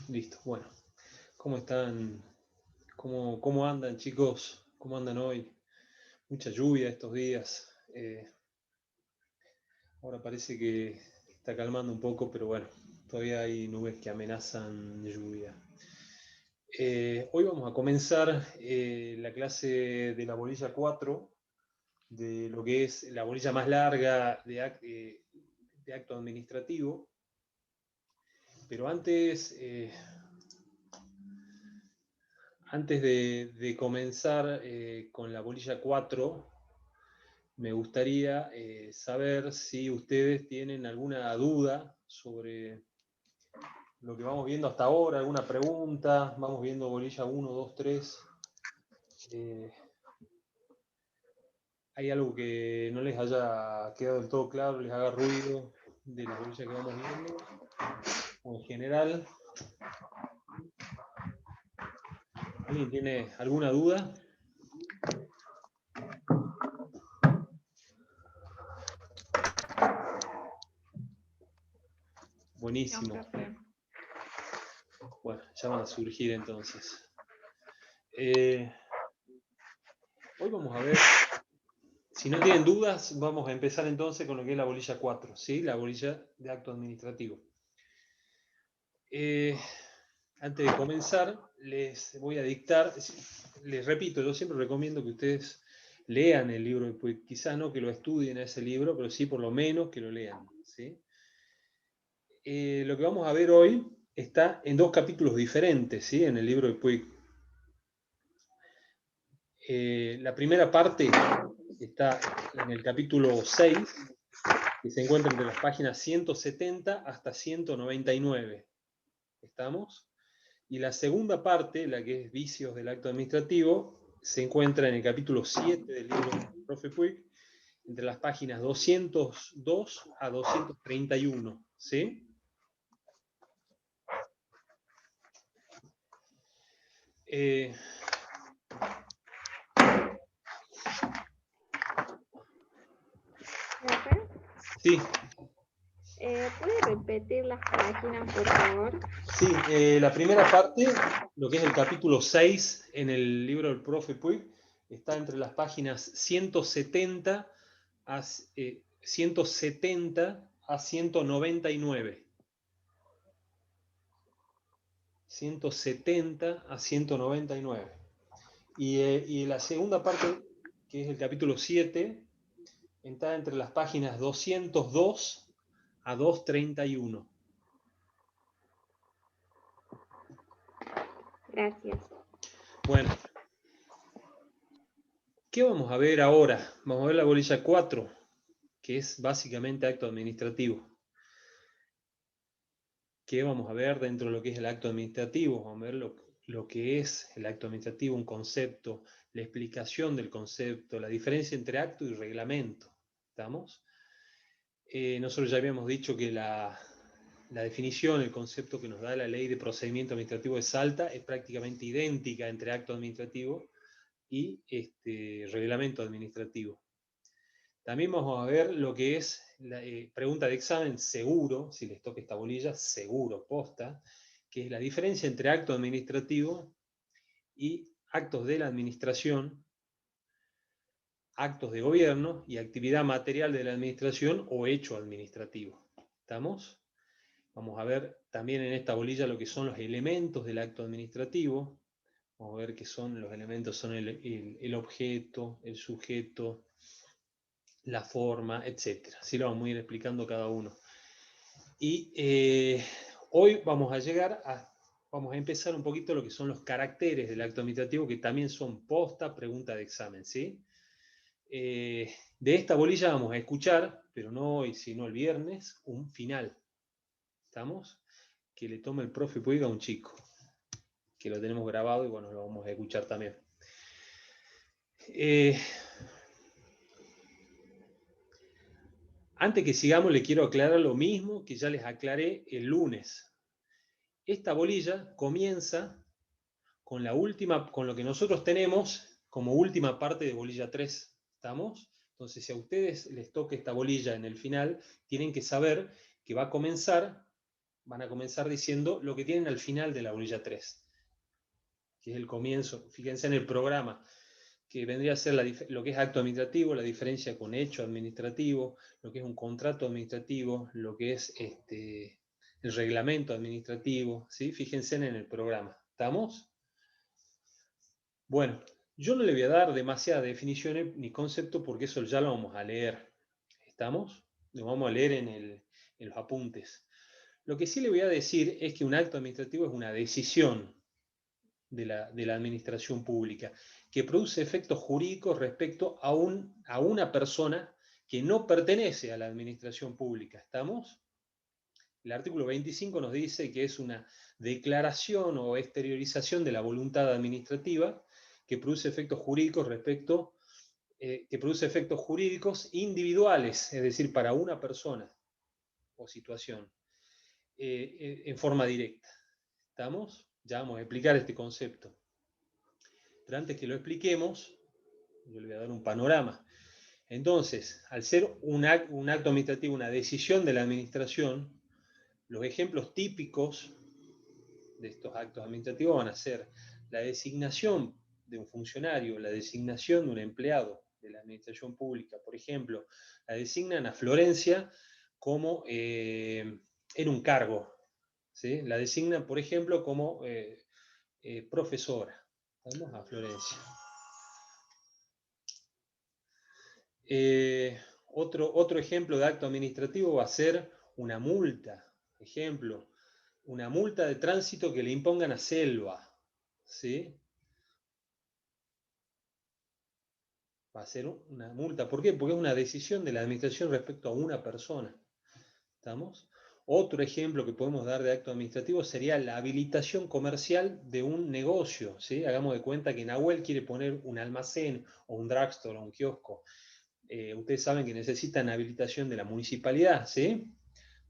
Listo, bueno. ¿Cómo están? ¿Cómo andan, chicos? ¿Cómo andan hoy? Mucha lluvia estos días. Ahora parece que está calmando un poco, pero bueno, todavía hay nubes que amenazan lluvia. Hoy vamos a comenzar la clase de la bolilla 4, de lo que es la bolilla más larga de acto administrativo. Pero antes de comenzar con la bolilla 4, me gustaría saber si ustedes tienen alguna duda sobre lo que vamos viendo hasta ahora, alguna pregunta. Vamos viendo bolilla 1, 2, 3. ¿Hay algo que no les haya quedado del todo claro, les haga ruido de la bolilla que vamos viendo? O en general, ¿alguien tiene alguna duda? No, Buenísimo. profe. Bueno, ya van a surgir entonces. Hoy vamos a ver, si no tienen dudas, vamos a empezar entonces con lo que es la bolilla 4, ¿sí? La bolilla de acto administrativo. Antes de comenzar, les voy a dictar, les repito, yo siempre recomiendo que ustedes lean el libro de Puig, quizás no que lo estudien ese libro, pero sí por lo menos que lo lean, ¿sí? Lo que vamos a ver hoy está en dos capítulos diferentes, ¿sí? En el libro de Puig. La primera parte está en el capítulo 6, que se encuentra entre las páginas 170 hasta 199. ¿Estamos? Y la segunda parte, la que es vicios del acto administrativo, se encuentra en el capítulo 7 del libro del profe Puig, entre las páginas 202 a 231. ¿Sí? Eh, Profe, sí, ¿puede repetir las páginas, por favor? sí, la primera parte, lo que es el capítulo 6 en el libro del profe Puig, está entre las páginas 170 a 199. 170 a 199. Y la segunda parte, que es el capítulo 7, está entre las páginas 202 a 231. Gracias. Bueno, ¿qué vamos a ver ahora? Vamos a ver la bolilla 4, que es básicamente acto administrativo. ¿Qué vamos a ver dentro de lo que es el acto administrativo? Vamos a ver lo que es el acto administrativo, un concepto, la explicación del concepto, la diferencia entre acto y reglamento. ¿Estamos? Nosotros ya habíamos dicho que la definición, el concepto que nos da la ley de procedimiento administrativo de Salta es prácticamente idéntica entre acto administrativo y reglamento administrativo. También vamos a ver lo que es la pregunta de examen seguro, si les toca esta bolilla, seguro, posta, que es la diferencia entre acto administrativo y actos de la administración, actos de gobierno y actividad material de la administración o hecho administrativo. ¿Estamos? Vamos a ver también en esta bolilla lo que son los elementos del acto administrativo. Vamos a ver qué son los elementos, son el objeto, el sujeto, la forma, etc. Así lo vamos a ir explicando cada uno. Y hoy vamos a empezar un poquito lo que son los caracteres del acto administrativo, que también son posta, pregunta de examen, ¿sí? De esta bolilla vamos a escuchar, pero no hoy, sino el viernes, un final. ¿Estamos? Que le toma el profe Puig a un chico, que lo tenemos grabado y bueno, lo vamos a escuchar también. Antes que sigamos, le quiero aclarar lo mismo que ya les aclaré el lunes. Esta bolilla comienza con con lo que nosotros tenemos como última parte de bolilla 3. ¿Estamos? Entonces, si a ustedes les toca esta bolilla en el final, tienen que saber que va a comenzar van a comenzar diciendo lo que tienen al final de la bolilla 3, que es el comienzo. Fíjense en el programa, que vendría a ser lo que es acto administrativo, la diferencia con hecho administrativo, lo que es un contrato administrativo, lo que es el reglamento administrativo, ¿sí? Fíjense en el programa. ¿Estamos? Bueno, yo no le voy a dar demasiadas definiciones ni conceptos porque eso ya lo vamos a leer. ¿Estamos? Lo vamos a leer en los apuntes. Lo que sí le voy a decir es que un acto administrativo es una decisión de la administración pública que produce efectos jurídicos respecto a una persona que no pertenece a la administración pública. ¿Estamos? El artículo 25 nos dice que es una declaración o exteriorización de la voluntad administrativa que produce efectos jurídicos que produce efectos jurídicos individuales, es decir, para una persona o situación, en forma directa. ¿Estamos? Ya vamos a explicar este concepto. Pero antes que lo expliquemos, yo le voy a dar un panorama. Entonces, al ser un acto administrativo, una decisión de la administración, los ejemplos típicos de estos actos administrativos van a ser la designación de un funcionario, la designación de un empleado de la administración pública. Por ejemplo, la designan a Florencia como en un cargo, ¿sí? La designan, por ejemplo, como profesora. Vamos a Florencia. Otro ejemplo de acto administrativo va a ser una multa. Ejemplo, una multa de tránsito que le impongan a Selva. ¿Sí? Va a ser una multa. ¿Por qué? Porque es una decisión de la administración respecto a una persona. ¿Estamos? Otro ejemplo que podemos dar de acto administrativo sería la habilitación comercial de un negocio. ¿Sí? Hagamos de cuenta que Nahuel quiere poner un almacén o un drugstore o un kiosco. Ustedes saben que necesitan habilitación de la municipalidad, ¿sí?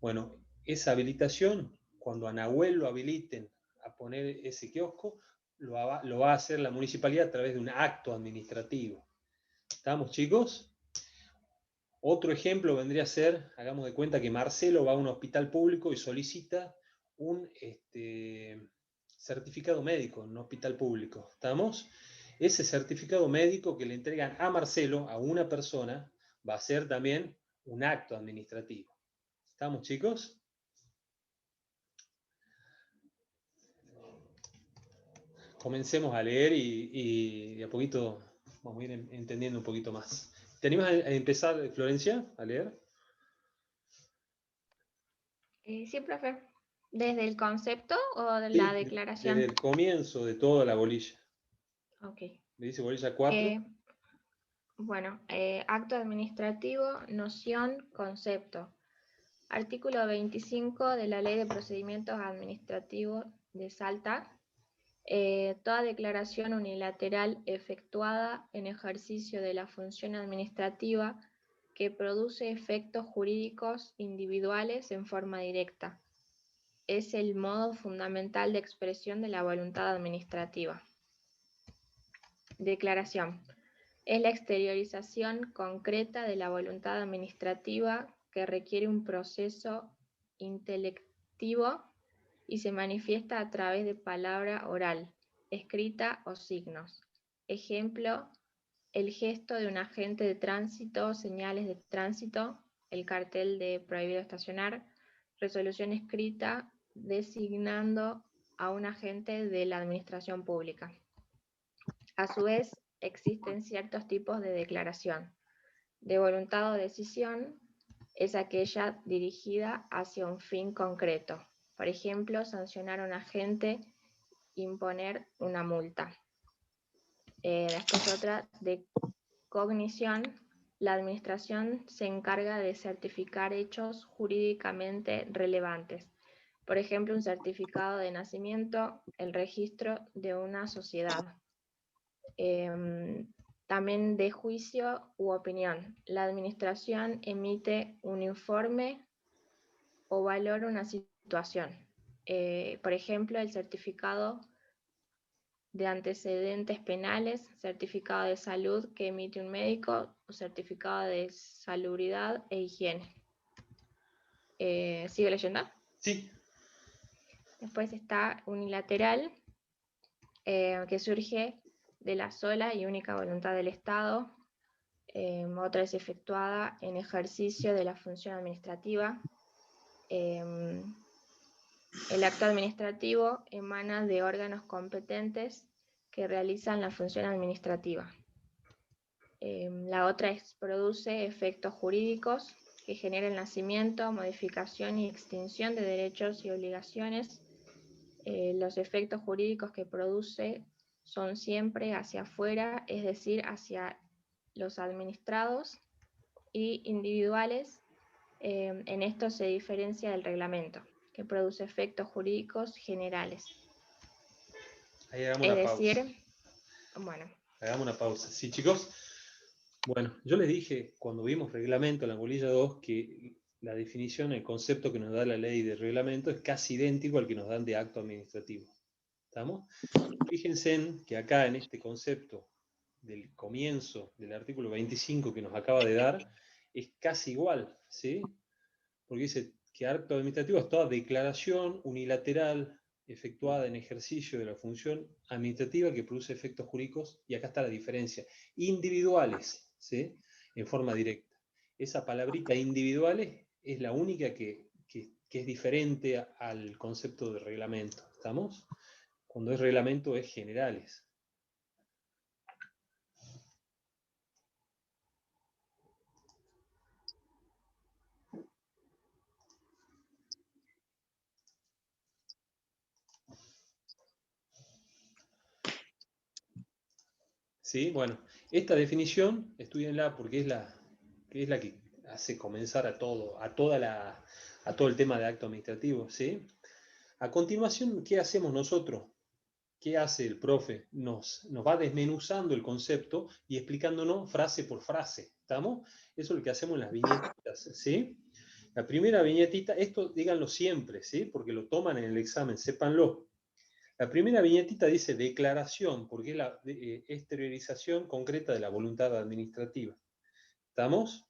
Bueno, esa habilitación, cuando a Nahuel lo habiliten a poner ese kiosco, lo va a hacer la municipalidad a través de un acto administrativo. ¿Estamos, chicos? Otro ejemplo vendría a ser, hagamos de cuenta que Marcelo va a un hospital público y solicita un certificado médico en un hospital público. ¿Estamos? Ese certificado médico que le entregan a Marcelo, a una persona, va a ser también un acto administrativo. ¿Estamos, chicos? Comencemos a leer y de a poquito vamos a ir entendiendo un poquito más. ¿Te animas a empezar, Florencia, a leer? Sí, profe. ¿Desde el concepto o de la Sí, desde declaración? el comienzo de toda la bolilla. Ok. Me dice bolilla 4. Bueno, acto administrativo, noción, concepto. Artículo 25 de la Ley de Procedimientos Administrativos de Salta. Toda declaración unilateral efectuada en ejercicio de la función administrativa que produce efectos jurídicos individuales en forma directa. Es el modo fundamental de expresión de la voluntad administrativa. Declaración. Es la exteriorización concreta de la voluntad administrativa que requiere un proceso intelectivo y se manifiesta a través de palabra oral, escrita o signos. Ejemplo, el gesto de un agente de tránsito, señales de tránsito, el cartel de prohibido estacionar, resolución escrita designando a un agente de la administración pública. A su vez, existen ciertos tipos de declaración. De voluntad o decisión es aquella dirigida hacia un fin concreto. Por ejemplo, sancionar a un agente, imponer una multa. Después otra de cognición. La administración se encarga de certificar hechos jurídicamente relevantes. Por ejemplo, un certificado de nacimiento, el registro de una sociedad. También de juicio u opinión. La administración emite un informe o valora una situación. Por ejemplo, el certificado de antecedentes penales, certificado de salud que emite un médico o certificado de salubridad e higiene. ¿Sigue leyendo? Sí. Después está unilateral, que surge de la sola y única voluntad del Estado. Otra es efectuada en ejercicio de la función administrativa. El acto administrativo emana de órganos competentes que realizan la función administrativa. La otra es produce efectos jurídicos que genera el nacimiento, modificación y extinción de derechos y obligaciones. Los efectos jurídicos que produce son siempre hacia afuera, es decir, hacia los administrados y individuales. En esto se diferencia del reglamento, que produce efectos jurídicos generales. Ahí hagamos una pausa. Bueno. Hagamos una pausa. ¿Sí, chicos? Bueno, yo les dije cuando vimos reglamento en la bolilla 2 que la definición, el concepto que nos da la ley de reglamento es casi idéntico al que nos dan de acto administrativo. ¿Estamos? Fíjense en que acá en este concepto del comienzo del artículo 25 que nos acaba de dar, es casi igual, ¿sí? Porque dice que acto administrativo es toda declaración unilateral efectuada en ejercicio de la función administrativa que produce efectos jurídicos, y acá está la diferencia, individuales, ¿sí? En forma directa. Esa palabrita individuales es la única que es diferente al concepto de reglamento, ¿estamos? Cuando es reglamento es generales. ¿Sí? Bueno, esta definición, estudienla porque es la que hace comenzar a todo el tema de acto administrativo, ¿sí? A continuación, ¿qué hacemos nosotros? ¿Qué hace el profe? Nos va desmenuzando el concepto y explicándonos frase por frase, ¿estamos? Eso es lo que hacemos en las viñetitas, ¿sí? La primera viñetita, esto díganlo siempre, ¿sí? Porque lo toman en el examen, sépanlo. La primera viñetita dice declaración, porque es la exteriorización concreta de la voluntad administrativa. ¿Estamos?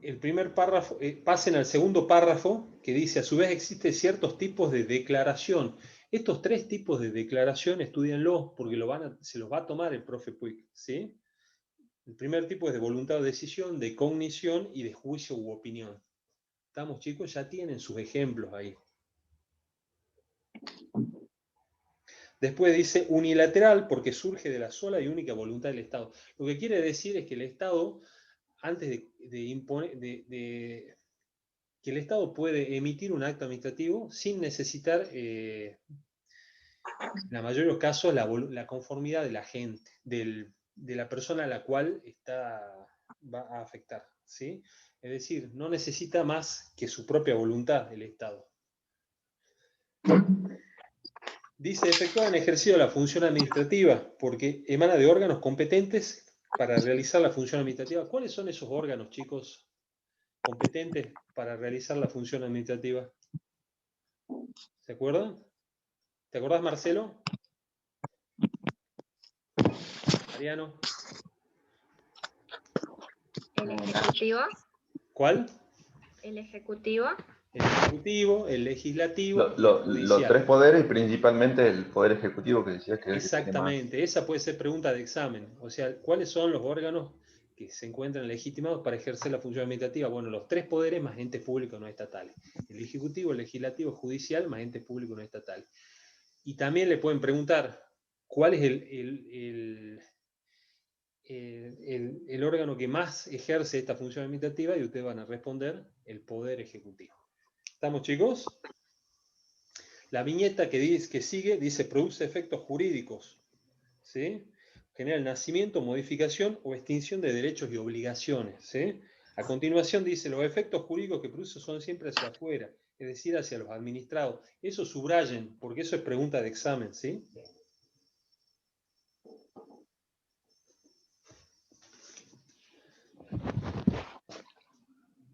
El primer párrafo, pasen al segundo párrafo, que dice, a su vez existen ciertos tipos de declaración. Estos tres tipos de declaración, estudienlos, porque se los va a tomar el profe Puig, ¿sí? El primer tipo es de voluntad o decisión, de cognición y de juicio u opinión. ¿Estamos, chicos? Ya tienen sus ejemplos ahí. Después dice unilateral porque surge de la sola y única voluntad del Estado. Lo que quiere decir es que el Estado, antes de imponer, que el Estado puede emitir un acto administrativo sin necesitar, en la mayoría de los casos, la conformidad de la gente, de la persona a la cual va a afectar, ¿sí? Es decir, no necesita más que su propia voluntad el Estado. Dice, efectuar en ejercicio de la función administrativa, porque emana de órganos competentes para realizar la función administrativa. ¿Cuáles son esos órganos, chicos, competentes para realizar la función administrativa? ¿Se acuerdan? ¿Te acordás, Marcelo? Mariano. ¿El Ejecutivo? ¿Cuál? ¿El Ejecutivo? El Ejecutivo, el Legislativo y el Los Judicial. tres poderes y principalmente el Poder Ejecutivo que decía que es el que tiene más. Exactamente, esa puede ser pregunta de examen. O sea, ¿cuáles son los órganos que se encuentran legitimados para ejercer la función administrativa? Bueno, los tres poderes más entes públicos no estatales. El Ejecutivo, el Legislativo, el Judicial más entes públicos no estatales. Y también le pueden preguntar, ¿cuál es el órgano que más ejerce esta función administrativa? Y ustedes van a responder el Poder Ejecutivo. ¿Estamos, chicos? La viñeta que sigue dice produce efectos jurídicos, ¿sí? Genera el nacimiento, modificación o extinción de derechos y obligaciones, ¿sí? A continuación dice los efectos jurídicos que produce son siempre hacia afuera, es decir, hacia los administrados. Eso subrayen, porque eso es pregunta de examen, ¿sí?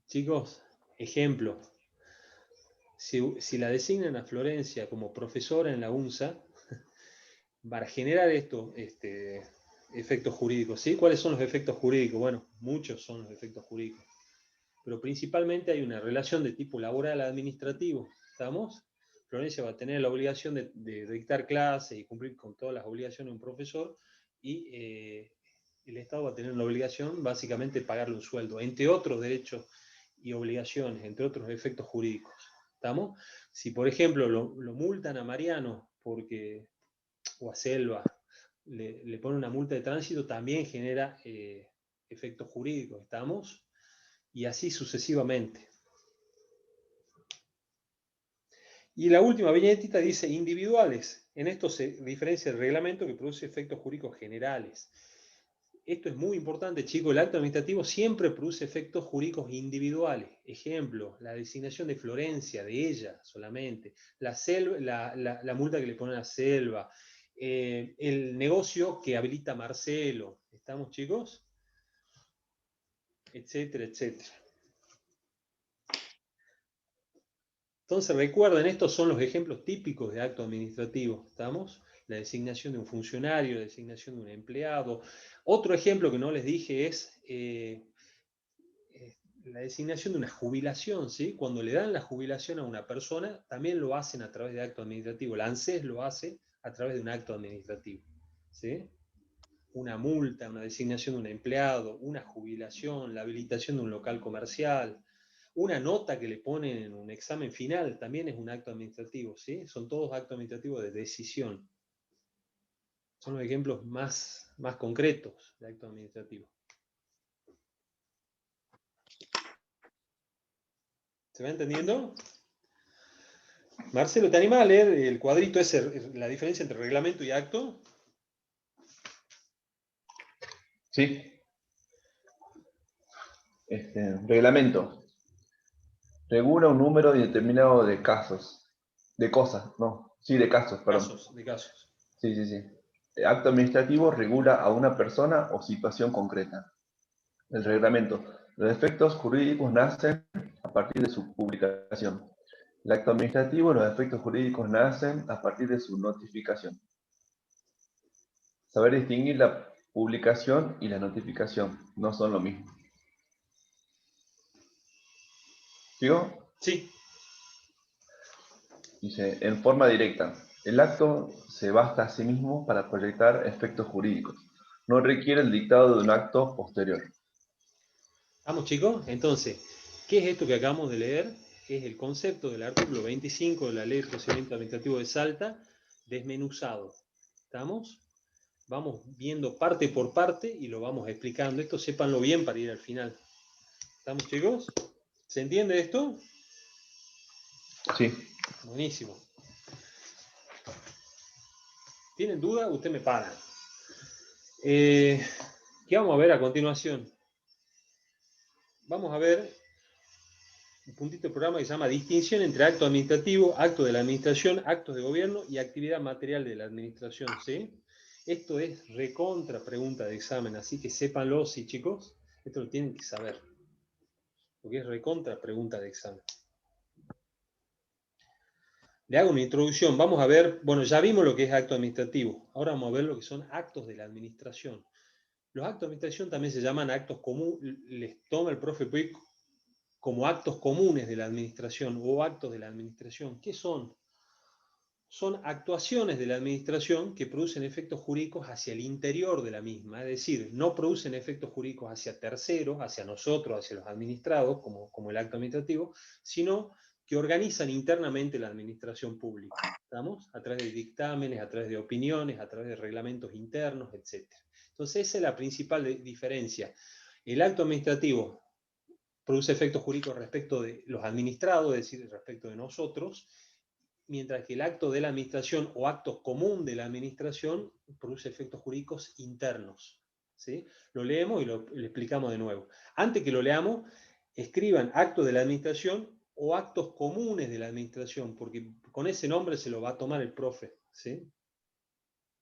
Chicos, ejemplo. Si la designan a Florencia como profesora en la UNSA, para generar efectos jurídicos, ¿sí? ¿Cuáles son los efectos jurídicos? Bueno, muchos son los efectos jurídicos. pero principalmente hay una relación de tipo laboral administrativo, ¿estamos? Florencia va a tener la obligación de dictar clases y cumplir con todas las obligaciones de un profesor, y el Estado va a tener la obligación, básicamente, de pagarle un sueldo, entre otros derechos y obligaciones, entre otros efectos jurídicos, ¿estamos? Si, por ejemplo, lo multan a Mariano porque, o a Selva, le pone una multa de tránsito, también genera efectos jurídicos, ¿estamos? Y así sucesivamente. Y la última viñetita dice individuales. En esto se diferencia el reglamento, que produce efectos jurídicos generales. Esto es muy importante, chicos. El acto administrativo siempre produce efectos jurídicos individuales. Ejemplo, la designación de Florencia, de ella solamente. La multa que le ponen a Selva. El negocio que habilita Marcelo. ¿Estamos, chicos? Etcétera, etcétera. Entonces recuerden, estos son los ejemplos típicos de acto administrativo, ¿estamos? La designación de un funcionario, la designación de un empleado. Otro ejemplo que no les dije es la designación de una jubilación, ¿sí? Cuando le dan la jubilación a una persona, también lo hacen a través de acto administrativo. La ANSES lo hace a través de un acto administrativo, ¿sí? Una multa, una designación de un empleado, una jubilación, la habilitación de un local comercial, una nota que le ponen en un examen final, también es un acto administrativo, ¿sí? Son todos actos administrativos de decisión. Son los ejemplos más concretos de acto administrativo. ¿Se va entendiendo? Marcelo, ¿te animas a leer el cuadrito ese, la diferencia entre reglamento y acto? Sí. Reglamento. Regula un número indeterminado de casos. De cosas, no. Sí, de casos, perdón. De casos. Sí, sí, sí. El acto administrativo regula a una persona o situación concreta. El reglamento. Los efectos jurídicos nacen a partir de su publicación. El acto administrativo, los efectos jurídicos nacen a partir de su notificación. Saber distinguir la publicación y la notificación no son lo mismo. ¿Sigo? Sí. Dice, en forma directa, el acto se basta a sí mismo para proyectar efectos jurídicos. No requiere el dictado de un acto posterior. Vamos, chicos. Entonces, ¿qué es esto que acabamos de leer? Es el concepto del artículo 25 de la Ley de Procedimiento Administrativo de Salta, desmenuzado. ¿Estamos? Vamos viendo parte por parte y lo vamos explicando. Esto sépanlo bien para ir al final. ¿Estamos, chicos? ¿Se entiende esto? Sí. Buenísimo. ¿Tienen duda? Usted me para. ¿Qué vamos a ver a continuación? Vamos a ver un puntito del programa que se llama distinción entre acto administrativo, acto de la administración, actos de gobierno y actividad material de la administración, ¿sí? Esto es recontra pregunta de examen, así que sépanlo, sí, chicos. Esto lo tienen que saber, porque es recontra pregunta de examen. Le hago una introducción. Vamos a ver, bueno, ya vimos lo que es acto administrativo. Ahora vamos a ver lo que son actos de la administración. Los actos de administración también se llaman actos comunes, les toma el profe Puig como actos comunes de la administración o actos de la administración. ¿Qué son? Son actuaciones de la administración que producen efectos jurídicos hacia el interior de la misma, es decir, no producen efectos jurídicos hacia terceros, hacia nosotros, hacia los administrados, como el acto administrativo, sino que organizan internamente la administración pública, ¿estamos? A través de dictámenes, a través de opiniones, a través de reglamentos internos, etc. Entonces esa es la principal diferencia. El acto administrativo produce efectos jurídicos respecto de los administrados, es decir, respecto de nosotros, mientras que el acto de la administración o acto común de la administración produce efectos jurídicos internos, ¿sí? Lo leemos y lo explicamos de nuevo. Antes que lo leamos, escriban acto de la administración o actos comunes de la administración, porque con ese nombre se lo va a tomar el profe, ¿sí?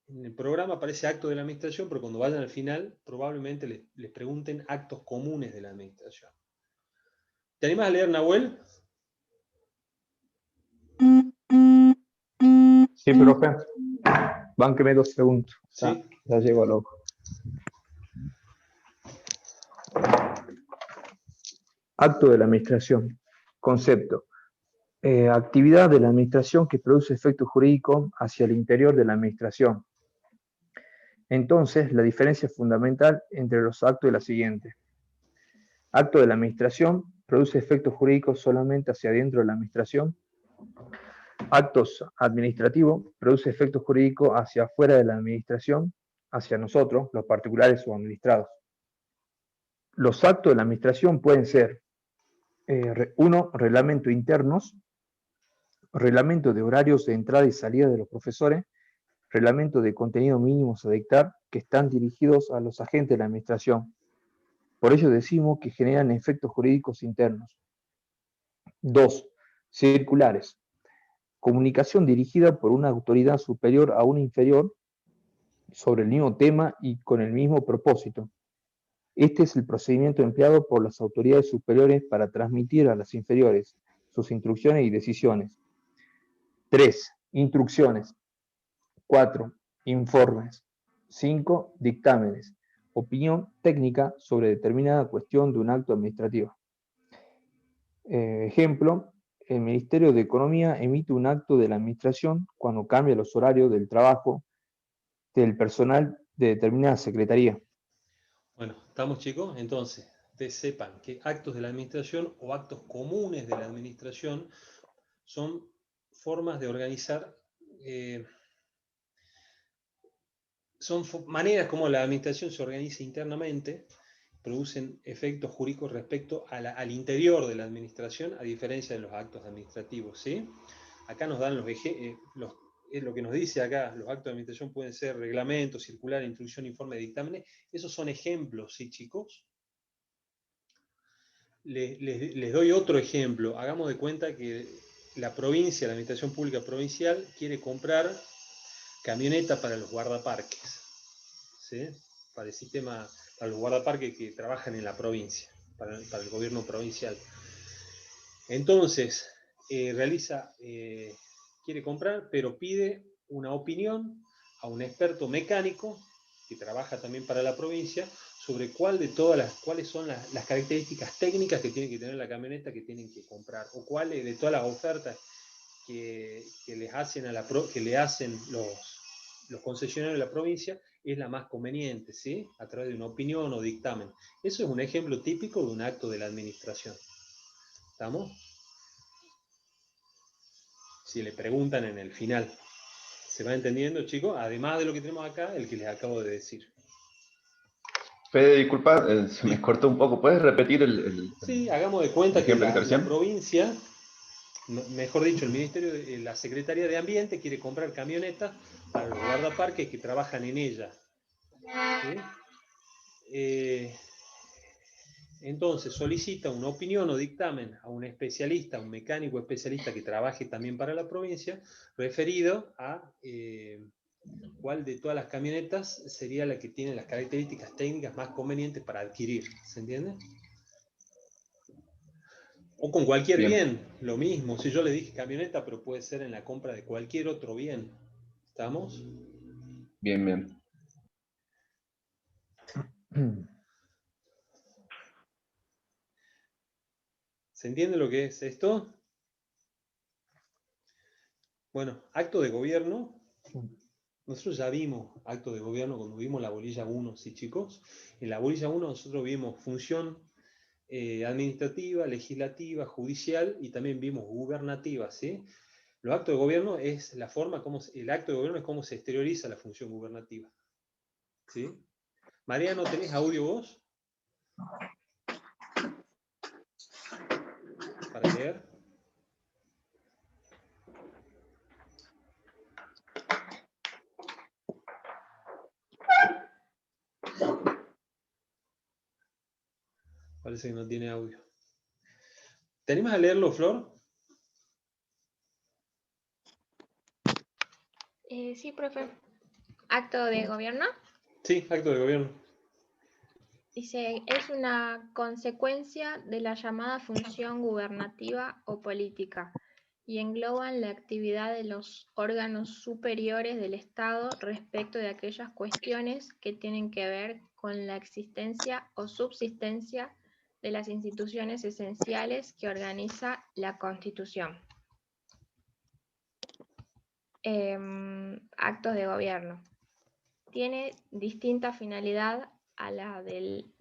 En el programa aparece acto de la administración, pero cuando vayan al final, probablemente les pregunten actos comunes de la administración. ¿Te animas a leer, Nahuel? Sí, profe. Bánqueme 2 segundos. Sí. Ya llego al ojo. Acto de la administración. Concepto. Actividad de la administración que produce efecto jurídico hacia el interior de la administración. Entonces, la diferencia fundamental entre los actos es la siguiente. Acto de la administración produce efectos jurídicos solamente hacia adentro de la administración. Actos administrativos produce efectos jurídicos hacia afuera de la administración, hacia nosotros, los particulares o administrados. Los actos de la administración pueden ser 1. Reglamentos internos, reglamento de horarios de entrada y salida de los profesores, reglamento de contenido mínimos a dictar que están dirigidos a los agentes de la administración. Por ello decimos que generan efectos jurídicos internos. 2. Circulares. Comunicación dirigida por una autoridad superior a una inferior sobre el mismo tema y con el mismo propósito. Este es el procedimiento empleado por las autoridades superiores para transmitir a las inferiores sus instrucciones y decisiones. 3. Instrucciones. 4. Informes. 5. Dictámenes. Opinión técnica sobre determinada cuestión de un acto administrativo. Ejemplo, el Ministerio de Economía emite un acto de la administración cuando cambia los horarios del trabajo del personal de determinada secretaría. Bueno, ¿estamos, chicos? Entonces, ustedes sepan que actos de la administración o actos comunes de la administración son formas de organizar, son maneras como la administración se organiza internamente, producen efectos jurídicos respecto al interior de la administración, a diferencia de los actos administrativos, ¿sí? Acá nos dan es lo que nos dice acá, los actos de administración pueden ser reglamentos, circular, instrucción, informe, dictámenes. Esos son ejemplos, ¿sí, chicos? Les doy otro ejemplo. Hagamos de cuenta que la provincia, la administración pública provincial, quiere comprar camioneta para los guardaparques, ¿sí? Para el sistema, para los guardaparques que trabajan en la provincia, para el gobierno provincial. Entonces, quiere comprar, pero pide una opinión a un experto mecánico que trabaja también para la provincia sobre cuáles son las características técnicas que tiene que tener la camioneta que tienen que comprar, o cuáles de todas las ofertas que le hacen los concesionarios de la provincia es la más conveniente, ¿sí? A través de una opinión o dictamen. Eso es un ejemplo típico de un acto de la administración. ¿Estamos? Si le preguntan en el final. ¿Se va entendiendo, chicos? Además de lo que tenemos acá, el que les acabo de decir. Fede, disculpa, se me cortó un poco. ¿Puedes repetir Sí, hagamos de cuenta que ejemplo que la provincia, mejor dicho, el Ministerio, la Secretaría de Ambiente quiere comprar camionetas para los guardaparques que trabajan en ella. ¿Sí? Entonces solicita una opinión o dictamen a un especialista, a un mecánico especialista que trabaje también para la provincia, referido a cuál de todas las camionetas sería la que tiene las características técnicas más convenientes para adquirir. ¿Se entiende? O con cualquier bien, lo mismo. Si yo le dije camioneta, pero puede ser en la compra de cualquier otro bien. ¿Estamos? Bien, bien. ¿Se entiende lo que es esto? Bueno, acto de gobierno. Nosotros ya vimos acto de gobierno cuando vimos la bolilla 1, ¿sí, chicos? En la bolilla 1 nosotros vimos función administrativa, legislativa, judicial y también vimos gubernativa, ¿sí? Los actos de gobierno es la forma como el acto de gobierno es cómo se exterioriza la función gubernativa, ¿sí? Mariano, ¿tenés audio vos? Para leer. Parece que no tiene audio. ¿Te animas a leerlo, Flor? Sí, profe. Acto de gobierno. Sí, acto de gobierno. Dice, es una consecuencia de la llamada función gubernativa o política y engloban la actividad de los órganos superiores del Estado respecto de aquellas cuestiones que tienen que ver con la existencia o subsistencia de las instituciones esenciales que organiza la Constitución. Actos de gobierno. Tiene distinta finalidad a la del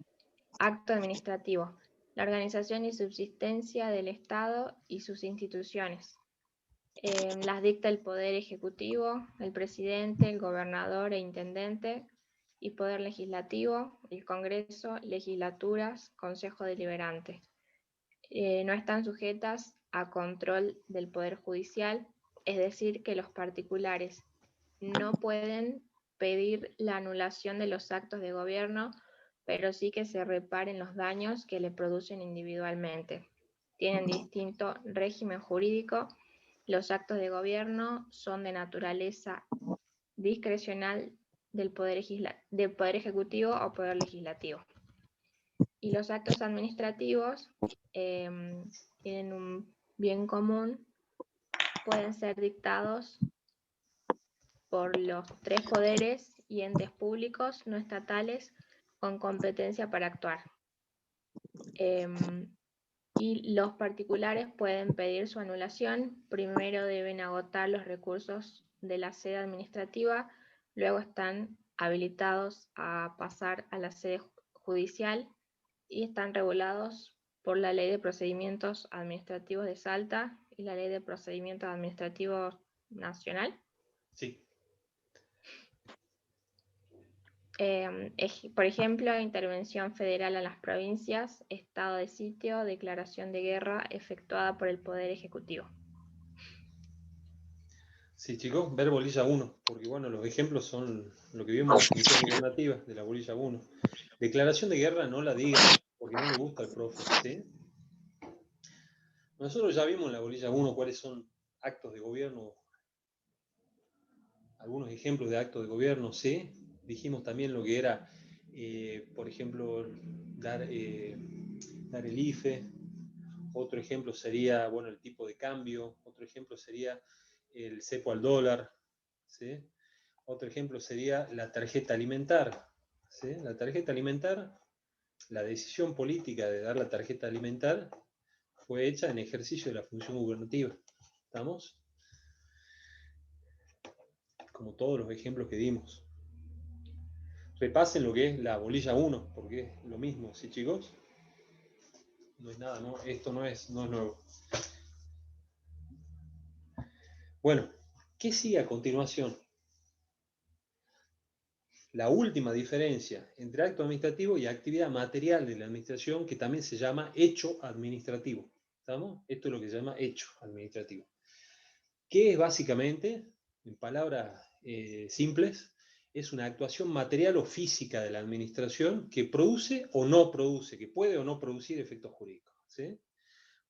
acto administrativo, la organización y subsistencia del Estado y sus instituciones. Las dicta el Poder Ejecutivo, el Presidente, el Gobernador e Intendente, y Poder Legislativo, el Congreso, legislaturas, Consejo Deliberante. No están sujetas a control del Poder Judicial, es decir, que los particulares no pueden pedir la anulación de los actos de gobierno, pero sí que se reparen los daños que le producen individualmente. Tienen distinto régimen jurídico. Los actos de gobierno son de naturaleza discrecional del Poder Ejecutivo o Poder Legislativo. Y los actos administrativos tienen un bien común, pueden ser dictados por los tres poderes y entes públicos no estatales con competencia para actuar. Y los particulares pueden pedir su anulación. Primero deben agotar los recursos de la sede administrativa, luego están habilitados a pasar a la sede judicial y están regulados por la Ley de Procedimientos Administrativos de Salta y la Ley de Procedimientos Administrativos Nacional. Sí. Por ejemplo, intervención federal a las provincias, estado de sitio, declaración de guerra efectuada por el Poder Ejecutivo. Sí, chicos, ver bolilla 1, porque bueno, los ejemplos son lo que vimos en la función gubernativa de la bolilla 1. Declaración de guerra no la digan, porque no le gusta al profe, ¿sí? Nosotros ya vimos en la bolilla 1 cuáles son actos de gobierno, algunos ejemplos de actos de gobierno, ¿sí? Dijimos también lo que era, por ejemplo, dar el IFE. Otro ejemplo sería, bueno, el tipo de cambio. Otro ejemplo sería el cepo al dólar, ¿sí? Otro ejemplo sería la tarjeta alimentar, ¿sí? La tarjeta alimentar, la decisión política de dar la tarjeta alimentar fue hecha en ejercicio de la función gubernativa. ¿Estamos? Como todos los ejemplos que dimos. Repasen lo que es la bolilla 1, porque es lo mismo, ¿sí, chicos? No es nada, ¿no? Esto no es nuevo. Bueno, ¿qué sigue a continuación? La última diferencia entre acto administrativo y actividad material de la administración, que también se llama hecho administrativo. ¿Estamos? Esto es lo que se llama hecho administrativo. ¿Qué es básicamente, en palabras simples? Es una actuación material o física de la administración que produce o no produce, que puede o no producir efectos jurídicos, ¿sí?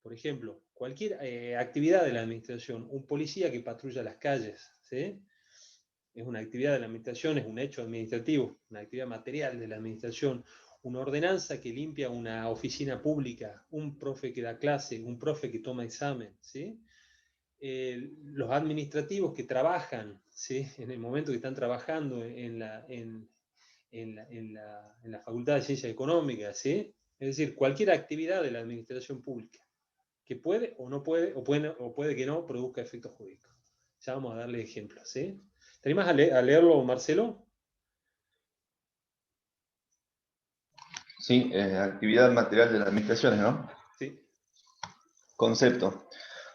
Por ejemplo, cualquier actividad de la administración, un policía que patrulla las calles, ¿sí? Es una actividad de la administración, es un hecho administrativo, una actividad material de la administración, una ordenanza que limpia una oficina pública, un profe que da clase, un profe que toma examen, ¿sí? Los administrativos que trabajan, ¿sí? En el momento que están trabajando en la Facultad de Ciencias Económicas, ¿sí? Es decir, cualquier actividad de la administración pública que puede o no puede, o puede que no, produzca efectos jurídicos. Ya vamos a darle ejemplos, ¿sí? ¿Te animas a leerlo, Marcelo? Sí, actividad material de las administraciones, ¿no? Sí. Concepto.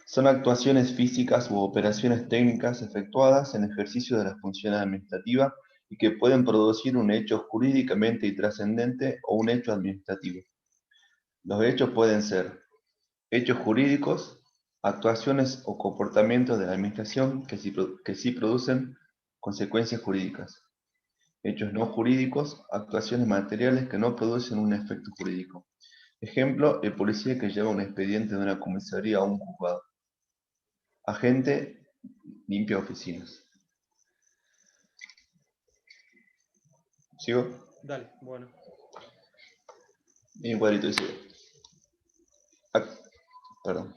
Son actuaciones físicas u operaciones técnicas efectuadas en ejercicio de las funciones administrativas y que pueden producir un hecho jurídicamente trascendente o un hecho administrativo. Los hechos pueden ser hechos jurídicos, actuaciones o comportamientos de la administración que sí producen consecuencias jurídicas. Hechos no jurídicos, actuaciones materiales que no producen un efecto jurídico. Ejemplo, el policía que lleva un expediente de una comisaría a un juzgado. Agente limpia oficinas. ¿Sigo? Dale, bueno. Bien, cuadrito y sigo. Perdón.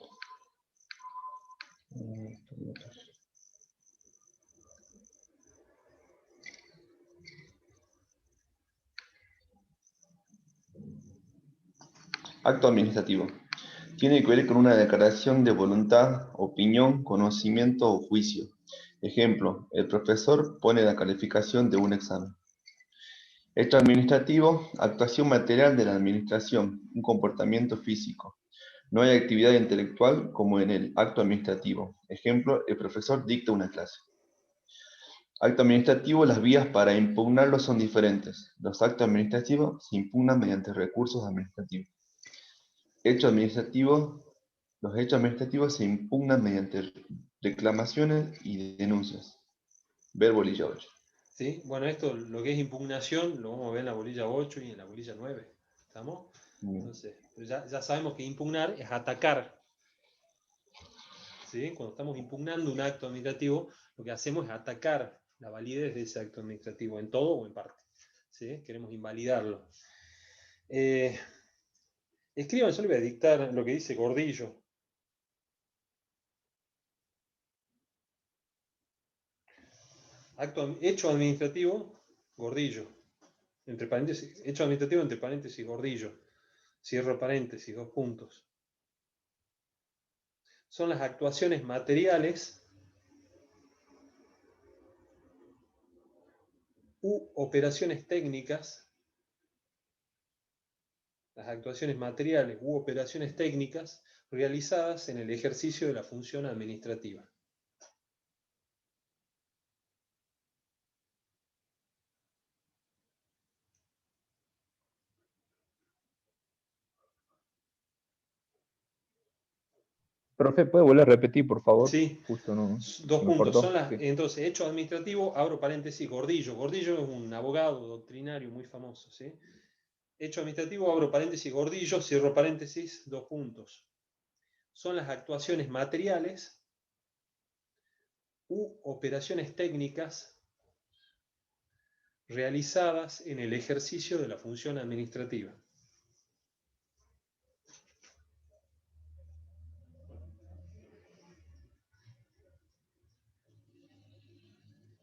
Acto administrativo. Tiene que ver con una declaración de voluntad, opinión, conocimiento o juicio. Ejemplo, el profesor pone la calificación de un examen. Hecho administrativo, actuación material de la administración, un comportamiento físico. No hay actividad intelectual como en el acto administrativo. Ejemplo, el profesor dicta una clase. Acto administrativo, las vías para impugnarlo son diferentes. Los actos administrativos se impugnan mediante recursos administrativos. Los hechos administrativos se impugnan mediante reclamaciones y denuncias. Ver bolilla 8. ¿Sí? Bueno, esto, lo que es impugnación, lo vamos a ver en la bolilla 8 y en la bolilla 9. ¿Estamos? Entonces, ya sabemos que impugnar es atacar. ¿Sí? Cuando estamos impugnando un acto administrativo, lo que hacemos es atacar la validez de ese acto administrativo, en todo o en parte. ¿Sí? Queremos invalidarlo. Escriban, yo le voy a dictar lo que dice Gordillo. Hecho administrativo, Gordillo. Entre paréntesis, hecho administrativo entre paréntesis, Gordillo. Cierro paréntesis, 2 puntos. Son las actuaciones materiales u operaciones técnicas. Las actuaciones materiales u operaciones técnicas realizadas en el ejercicio de la función administrativa. Profe, ¿puede volver a repetir, por favor? Sí, Justo no. 2 me puntos. cortó. Sí. Entonces, hecho administrativo, abro paréntesis, Gordillo. Gordillo es un abogado doctrinario muy famoso. ¿Sí? Hecho administrativo, abro paréntesis, Gordillo, cierro paréntesis, 2 puntos. Son las actuaciones materiales u operaciones técnicas realizadas en el ejercicio de la función administrativa.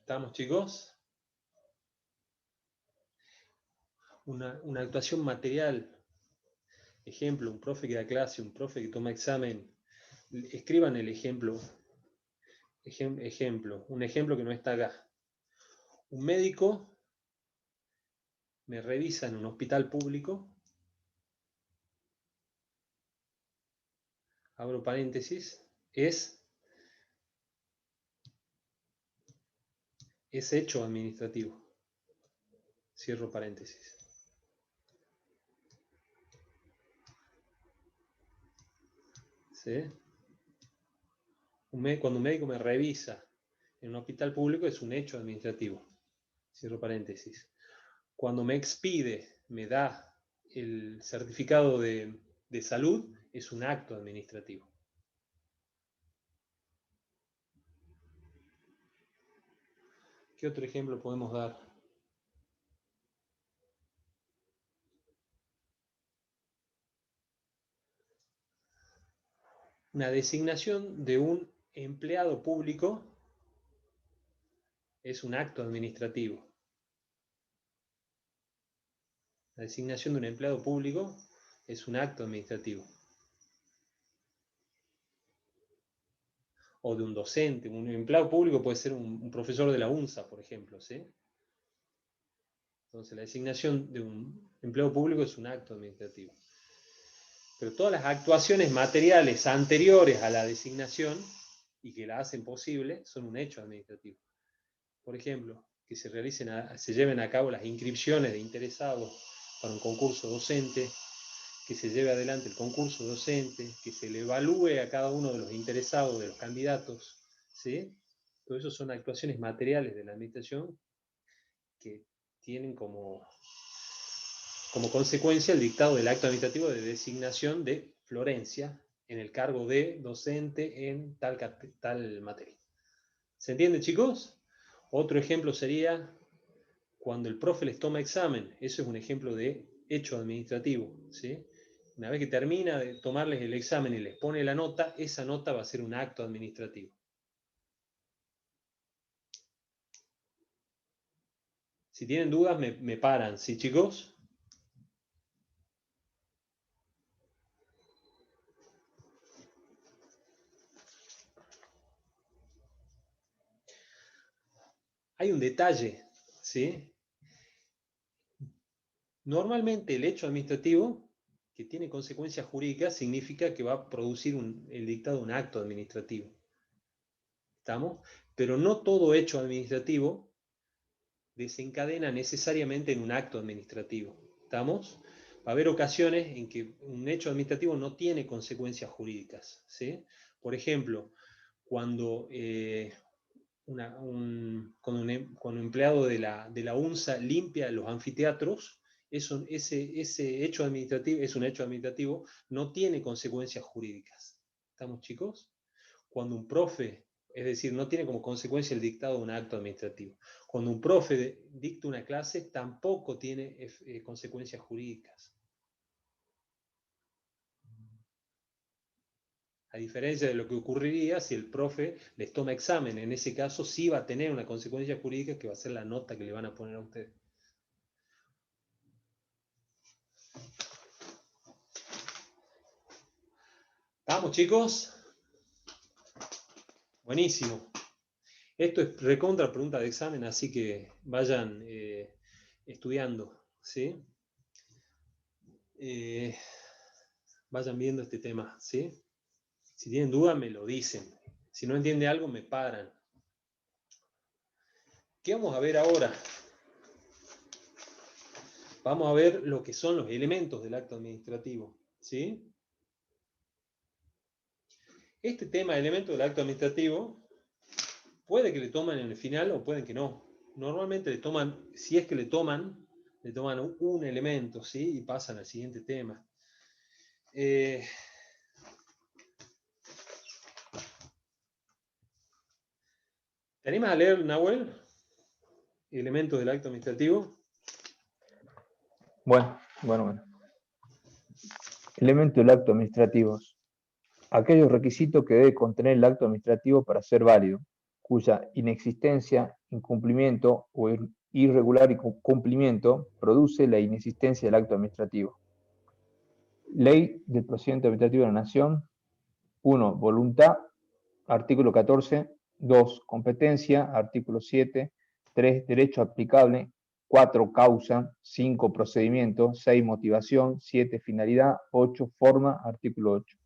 ¿Estamos, chicos? Una actuación material. Ejemplo, un profe que da clase, un profe que toma examen. Escriban el ejemplo. Un ejemplo que no está acá. Un médico me revisa en un hospital público. Abro paréntesis. Es hecho administrativo. Cierro paréntesis. ¿Sí? Cuando un médico me revisa en un hospital público es un hecho administrativo. Cierro paréntesis. Cuando me expide, me da el certificado de salud, es un acto administrativo. ¿Qué otro ejemplo podemos dar? Una designación de un empleado público es un acto administrativo. La designación de un empleado público es un acto administrativo. O de un docente. Un empleado público puede ser un profesor de la UNSA, por ejemplo. ¿Sí? Entonces, la designación de un empleado público es un acto administrativo. Pero todas las actuaciones materiales anteriores a la designación y que la hacen posible son un hecho administrativo. Por ejemplo, que se lleven a cabo las inscripciones de interesados para un concurso docente, que se lleve adelante el concurso docente, que se le evalúe a cada uno de los interesados, de los candidatos, ¿sí? Todo eso son actuaciones materiales de la administración que tienen como consecuencia el dictado del acto administrativo de designación de Florencia en el cargo de docente en tal materia. ¿Se entiende, chicos? Otro ejemplo sería cuando el profe les toma examen. Eso es un ejemplo de hecho administrativo, ¿sí? Una vez que termina de tomarles el examen y les pone la nota, esa nota va a ser un acto administrativo. Si tienen dudas, me paran. ¿Sí, chicos? hay un detalle, ¿sí? Normalmente el hecho administrativo que tiene consecuencias jurídicas significa que va a producir el dictado de un acto administrativo. ¿Estamos? Pero no todo hecho administrativo desencadena necesariamente en un acto administrativo. ¿Estamos? Va a haber ocasiones en que un hecho administrativo no tiene consecuencias jurídicas, ¿sí? Por ejemplo, cuando cuando un empleado de la UNSA limpia los anfiteatros, ese hecho administrativo es un hecho administrativo, no tiene consecuencias jurídicas. ¿Estamos, chicos? Cuando un profe, es decir, no tiene como consecuencia el dictado de un acto administrativo. Cuando un profe dicta una clase, tampoco tiene consecuencias jurídicas. A diferencia de lo que ocurriría si el profe les toma examen. En ese caso sí va a tener una consecuencia jurídica que va a ser la nota que le van a poner a ustedes. ¿Vamos, chicos? Buenísimo. Esto es recontra pregunta de examen, así que vayan estudiando, ¿sí? Vayan viendo este tema, ¿sí? Si tienen duda, me lo dicen. Si no entiende algo, me paran. ¿Qué vamos a ver ahora? Vamos a ver lo que son los elementos del acto administrativo, ¿sí? Este tema de elementos del acto administrativo puede que le toman en el final o pueden que no. Normalmente le toman, si es que le toman un elemento, ¿sí? Y pasan al siguiente tema. ¿Te animas a leer, Nahuel? Elementos del acto administrativo. Bueno. Elementos del acto administrativo. Aquellos requisitos que debe contener el acto administrativo para ser válido, cuya inexistencia, incumplimiento o irregular cumplimiento produce la inexistencia del acto administrativo. Ley del Procedimiento Administrativo de la Nación. 1. Voluntad, artículo 14. 2. Competencia, artículo 7. 3. Derecho aplicable. 4. Causa. 5. Procedimiento. 6. Motivación. 7. Finalidad. 8. Forma, artículo 8.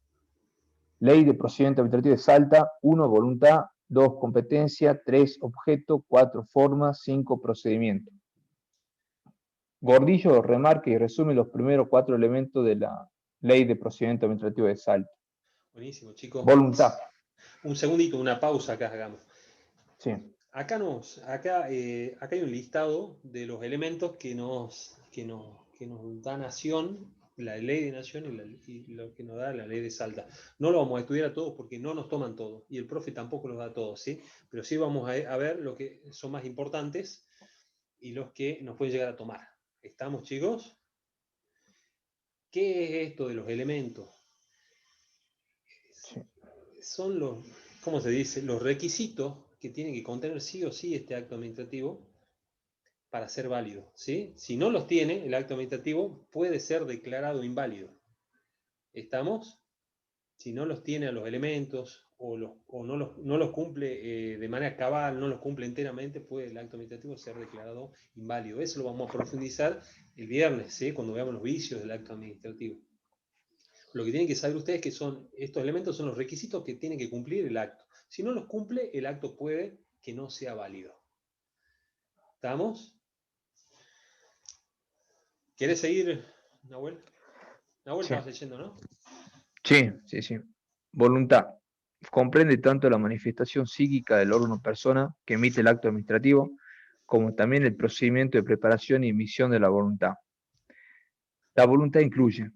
Ley de Procedimiento Administrativo de Salta. 1. Voluntad. 2. Competencia. 3. Objeto. 4. Forma. 5. Procedimiento. Gordillo remarca y resume los primeros 4 elementos de la Ley de Procedimiento Administrativo de Salta. Buenísimo, chicos. Voluntad. Un segundito, una pausa acá, hagamos. Sí. Acá hay un listado de los elementos que nos da Nación, la Ley de Nación y lo que nos da la Ley de Salta. No lo vamos a estudiar a todos porque no nos toman todos, y el profe tampoco los da a todos, ¿sí? Pero sí vamos a ver lo que son más importantes y los que nos pueden llegar a tomar. ¿Estamos, chicos? ¿Qué es esto de los elementos? Sí. Son los, ¿cómo se dice? Los requisitos que tiene que contener sí o sí este acto administrativo para ser válido, ¿sí? Si no los tiene, el acto administrativo puede ser declarado inválido. ¿Estamos? Si no los tiene a los elementos o no los cumple de manera cabal, no los cumple enteramente, puede el acto administrativo ser declarado inválido. Eso lo vamos a profundizar el viernes, ¿sí? Cuando veamos los vicios del acto administrativo. Lo que tienen que saber ustedes es que estos elementos son los requisitos que tiene que cumplir el acto. Si no los cumple, el acto puede que no sea válido. ¿Estamos? ¿Quieres seguir, Nahuel? Nahuel, Sí. estabas leyendo, ¿no? Sí. Voluntad. Comprende tanto la manifestación psíquica del órgano o persona que emite el acto administrativo, como también el procedimiento de preparación y emisión de la voluntad. La voluntad incluye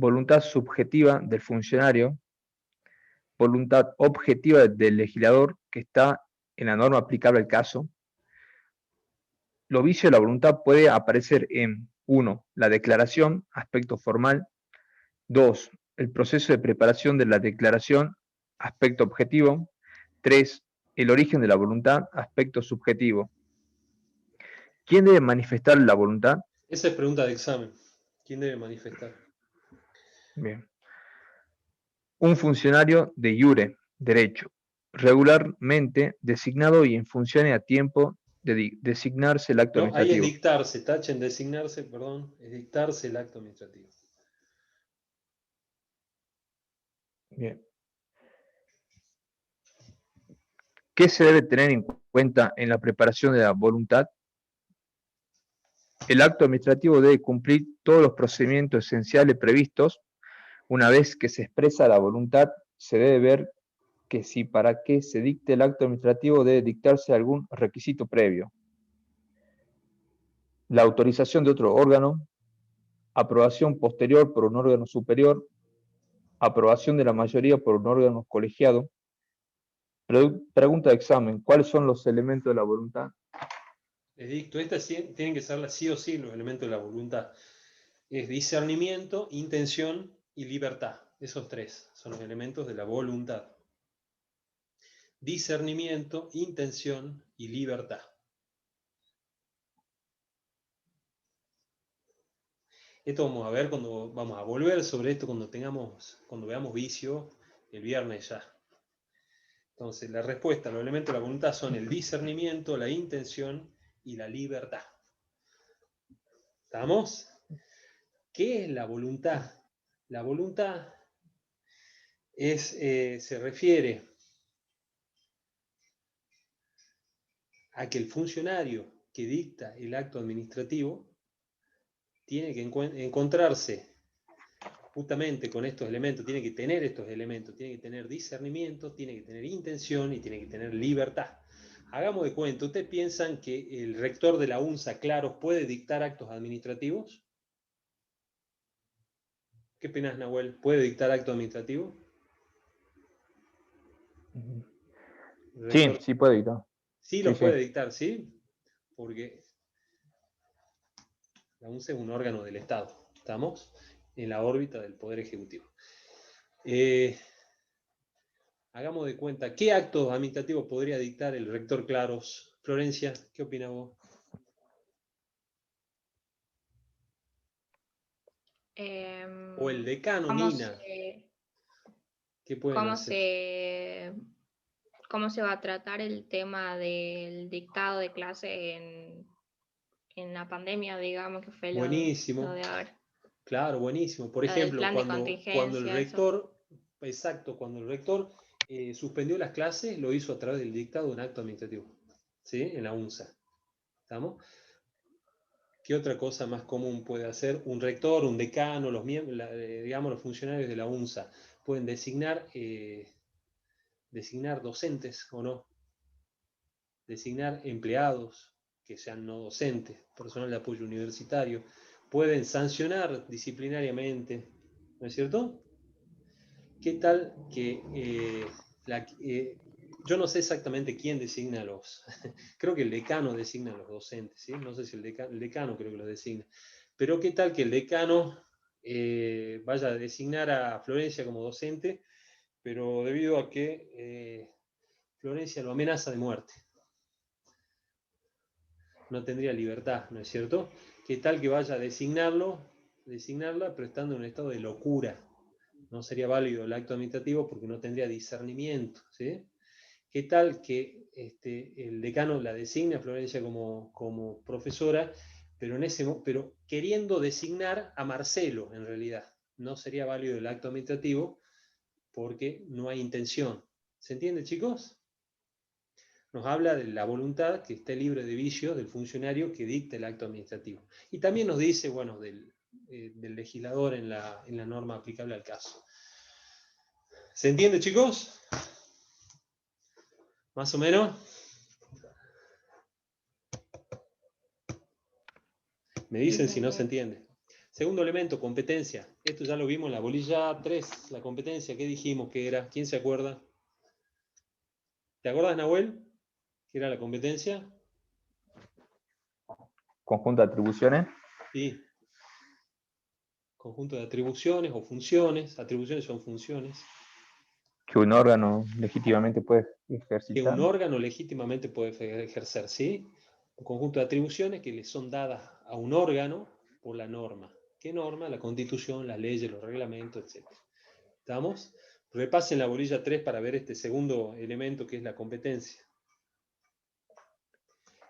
voluntad subjetiva del funcionario, voluntad objetiva del legislador que está en la norma aplicable al caso. Los vicios de la voluntad puede aparecer en 1. La declaración, aspecto formal. 2. El proceso de preparación de la declaración, aspecto objetivo. 3. El origen de la voluntad, aspecto subjetivo. ¿Quién debe manifestar la voluntad? Esa es pregunta de examen. ¿Quién debe manifestar? Bien. Un funcionario de iure, derecho, regularmente designado y en funciones a tiempo de designarse el acto No, ahí es administrativo. dictarse, tachen designarse, perdón, es dictarse el acto administrativo. Bien. ¿Qué se debe tener en cuenta en la preparación de la voluntad? El acto administrativo debe cumplir todos los procedimientos esenciales previstos. Una vez que se expresa la voluntad, se debe ver que si para que se dicte el acto administrativo debe dictarse algún requisito previo. La autorización de otro órgano, aprobación posterior por un órgano superior, aprobación de la mayoría por un órgano colegiado. Pregunta de examen, ¿cuáles son los elementos de la voluntad? Les dicto, estas tienen que ser sí o sí los elementos de la voluntad. Es discernimiento, intención y libertad. Esos tres son los elementos de la voluntad. Discernimiento, intención y libertad. Esto vamos a ver cuando vamos a volver sobre esto cuando veamos vicio el viernes ya. Entonces, la respuesta, los elementos de la voluntad son el discernimiento, la intención y la libertad. ¿Estamos? ¿Qué es la voluntad? La voluntad se refiere a que el funcionario que dicta el acto administrativo tiene que encontrarse justamente con estos elementos, tiene que tener estos elementos, tiene que tener discernimiento, tiene que tener intención y tiene que tener libertad. Hagamos de cuenta, ¿ustedes piensan que el rector de la UNSA, Claros, puede dictar actos administrativos? ¿Qué opinas, Nahuel? ¿Puede dictar acto administrativo? Sí, sí puede dictar. Sí, lo puede dictar, ¿sí? Porque la UNSA es un órgano del Estado. ¿Estamos? En la órbita del Poder Ejecutivo. Hagamos de cuenta, ¿qué acto administrativo podría dictar el rector Claros? Florencia, ¿qué opina vos? O el decano, Nina. ¿Qué pueden hacer? ¿Cómo se va a tratar el tema del dictado de clase en la pandemia, digamos, que fue Buenísimo. lo de ahora? Claro, buenísimo. Por Lo del ejemplo, plan de cuando el contingencia, rector, exacto, cuando el rector suspendió las clases, lo hizo a través del dictado de un acto administrativo, ¿sí? En la UNSA. ¿Estamos? ¿Qué otra cosa más común puede hacer un rector, un decano, digamos, los funcionarios de la UNSA? Pueden designar docentes o no, designar empleados que sean no docentes, personal de apoyo universitario, pueden sancionar disciplinariamente, ¿no es cierto? ¿Qué tal que yo no sé exactamente quién designa creo que el decano designa a los docentes, ¿sí? No sé si el decano creo que los designa, pero qué tal que el decano vaya a designar a Florencia como docente, pero debido a que Florencia lo amenaza de muerte. No tendría libertad, ¿no es cierto? ¿Qué tal que vaya a designarla, pero estando en un estado de locura? No sería válido el acto administrativo porque no tendría discernimiento, ¿sí? ¿Qué tal que el decano la designe a Florencia como profesora, pero queriendo designar a Marcelo en realidad? No sería válido el acto administrativo porque no hay intención. ¿Se entiende, chicos? Nos habla de la voluntad que esté libre de vicios del funcionario que dicta el acto administrativo. Y también nos dice, bueno, del legislador en la norma aplicable al caso. ¿Se entiende, chicos? ¿Más o menos? Me dicen si no se entiende. Segundo elemento, competencia. Esto ya lo vimos en la bolilla 3, la competencia. ¿Qué dijimos que era? ¿Quién se acuerda? ¿Te acuerdas, Nahuel? ¿Qué era la competencia? Conjunto de atribuciones. Sí. Conjunto de atribuciones o funciones. Atribuciones son funciones. Que un órgano legítimamente puede ejercitar. Que un órgano legítimamente puede ejercer, ¿sí? Un conjunto de atribuciones que le son dadas a un órgano por la norma. ¿Qué norma? La Constitución, las leyes, los reglamentos, etc. ¿Estamos? Repasen la bolilla 3 para ver este segundo elemento que es la competencia.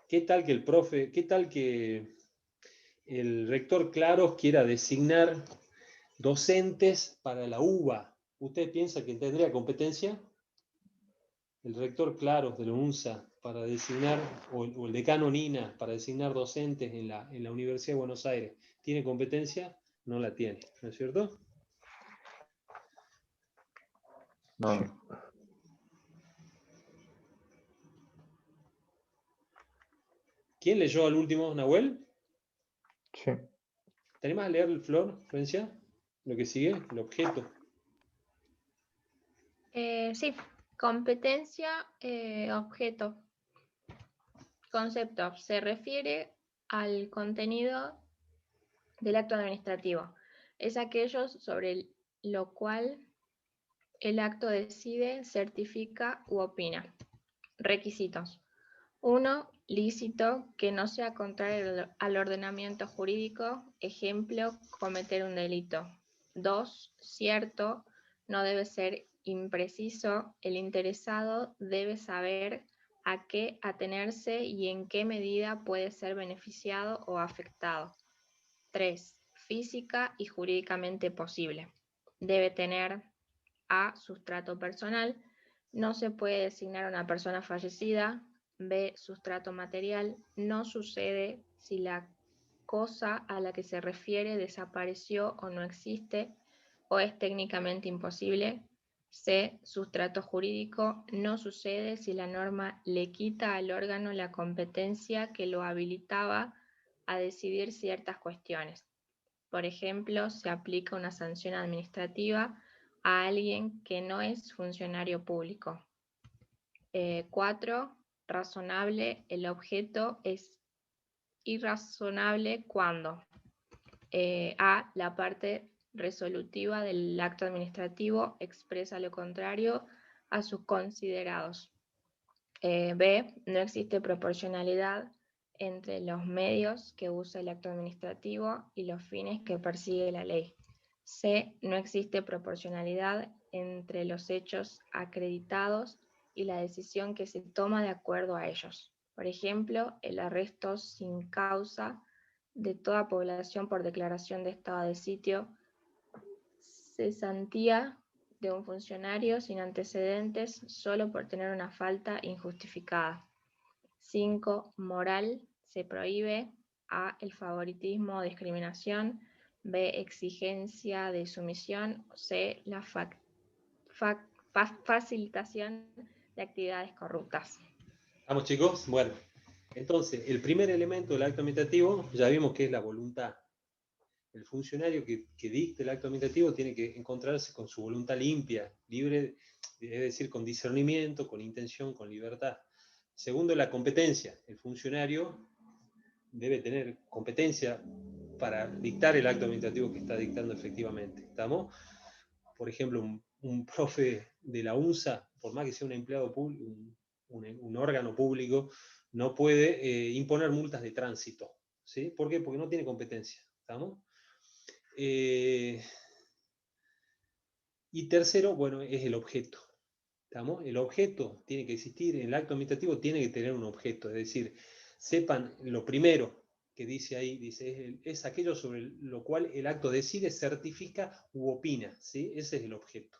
¿Qué tal que el profe, qué tal que el rector Claros quiera designar docentes para la UBA? ¿Usted piensa que tendría competencia? El rector Claros de la UNSA para designar, o el decano Nina para designar docentes en la Universidad de Buenos Aires, ¿tiene competencia? No la tiene, ¿no es cierto? No. ¿Quién leyó al último, Nahuel? Sí. ¿Te animas a leer, Flor, Florencia? Lo que sigue, el objeto. Sí, competencia, objeto, concepto. Se refiere al contenido del acto administrativo. Es aquello sobre lo cual el acto decide, certifica u opina. Requisitos. 1. Lícito, que no sea contrario al ordenamiento jurídico, ejemplo, cometer un delito. 2. Cierto, no debe ser impreciso, el interesado debe saber a qué atenerse y en qué medida puede ser beneficiado o afectado. 3. Física y jurídicamente posible. Debe tener A. Sustrato personal. No se puede designar a una persona fallecida. B. Sustrato material. No sucede si la cosa a la que se refiere desapareció o no existe o es técnicamente imposible. C. Sustrato jurídico. No sucede si la norma le quita al órgano la competencia que lo habilitaba a decidir ciertas cuestiones. Por ejemplo, se aplica una sanción administrativa a alguien que no es funcionario público. 4. Razonable. El objeto es irrazonable cuando A. La parte resolutiva del acto administrativo expresa lo contrario a sus considerados. B. No existe proporcionalidad entre los medios que usa el acto administrativo y los fines que persigue la ley. C. No existe proporcionalidad entre los hechos acreditados y la decisión que se toma de acuerdo a ellos. Por ejemplo, el arresto sin causa de toda población por declaración de estado de sitio, cesantía de un funcionario sin antecedentes solo por tener una falta injustificada. 5. Moral. Se prohíbe. A. El favoritismo o discriminación. B. Exigencia de sumisión. C. La facilitación de actividades corruptas. ¿Vamos, chicos? Bueno, entonces, el primer elemento del acto administrativo, ya vimos que es la voluntad. El funcionario que dicte el acto administrativo tiene que encontrarse con su voluntad limpia, libre, es decir, con discernimiento, con intención, con libertad. Segundo, la competencia. El funcionario debe tener competencia para dictar el acto administrativo que está dictando efectivamente. ¿Estamos? Por ejemplo, un profe de la UNSA, por más que sea un empleado público, un órgano público, no puede imponer multas de tránsito. ¿Sí? ¿Por qué? Porque no tiene competencia. ¿Estamos? Y tercero, bueno, es el objeto. ¿Estamos? El objeto tiene que existir, el acto administrativo tiene que tener un objeto, es decir, sepan lo primero que dice ahí, dice, es aquello sobre lo cual el acto decide, certifica u opina, ¿sí? Ese es el objeto.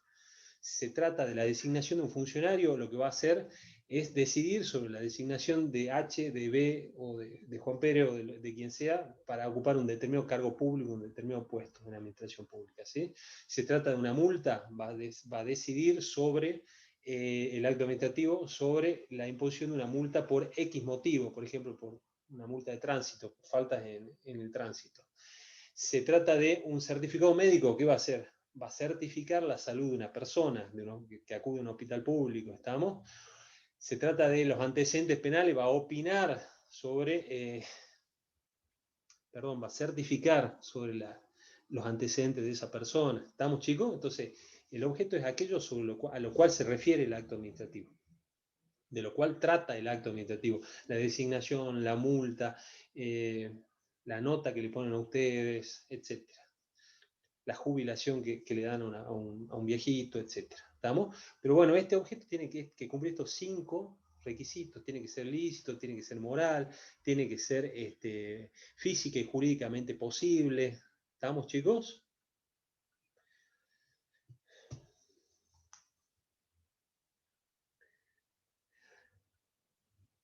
Si se trata de la designación de un funcionario, lo que va a hacer es decidir sobre la designación de H, de B o de Juan Pérez o de quien sea para ocupar un determinado cargo público, un determinado puesto en la administración pública. ¿Sí? Si se trata de una multa, va a decidir sobre el acto administrativo, sobre la imposición de una multa por X motivo, por ejemplo, por una multa de tránsito, por faltas en el tránsito. Se trata de un certificado médico, ¿qué va a hacer? Va a certificar la salud de una persona que acude a un hospital público, ¿estamos? Se trata de los antecedentes penales, va a opinar sobre, va a certificar sobre los antecedentes de esa persona. ¿Estamos, chicos? Entonces, el objeto es aquello sobre a lo cual se refiere el acto administrativo, de lo cual trata el acto administrativo, la designación, la multa, la nota que le ponen a ustedes, etc. La jubilación que le dan a un viejito, etc. ¿Estamos? Pero bueno, este objeto tiene que cumplir estos 5 requisitos. Tiene que ser lícito, tiene que ser moral, tiene que ser física y jurídicamente posible. ¿Estamos, chicos?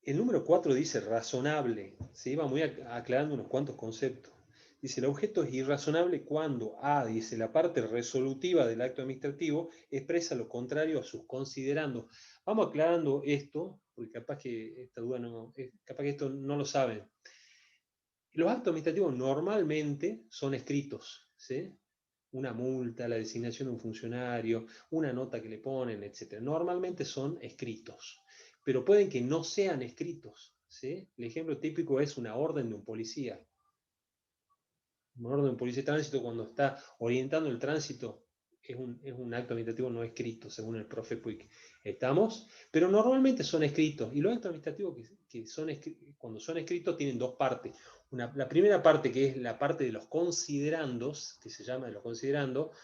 El número 4 dice razonable. ¿Sí? Vamos a ir aclarando unos cuantos conceptos. Dice, el objeto es irrazonable cuando A, dice, la parte resolutiva del acto administrativo expresa lo contrario a sus considerandos. Vamos aclarando esto, porque capaz que esta duda no, capaz que esto no lo saben. Los actos administrativos normalmente son escritos, ¿sí? Una multa, la designación de un funcionario, una nota que le ponen, etc. Normalmente son escritos, pero pueden que no sean escritos, ¿sí? El ejemplo típico es una orden de un policía. Un orden de un policía de tránsito cuando está orientando el tránsito es un acto administrativo no escrito, según el profe Puig. ¿Estamos? Pero normalmente son escritos, y los actos administrativos que son cuando son escritos tienen dos partes. La primera parte, que es la parte de los considerandos, que se llama de los considerandos,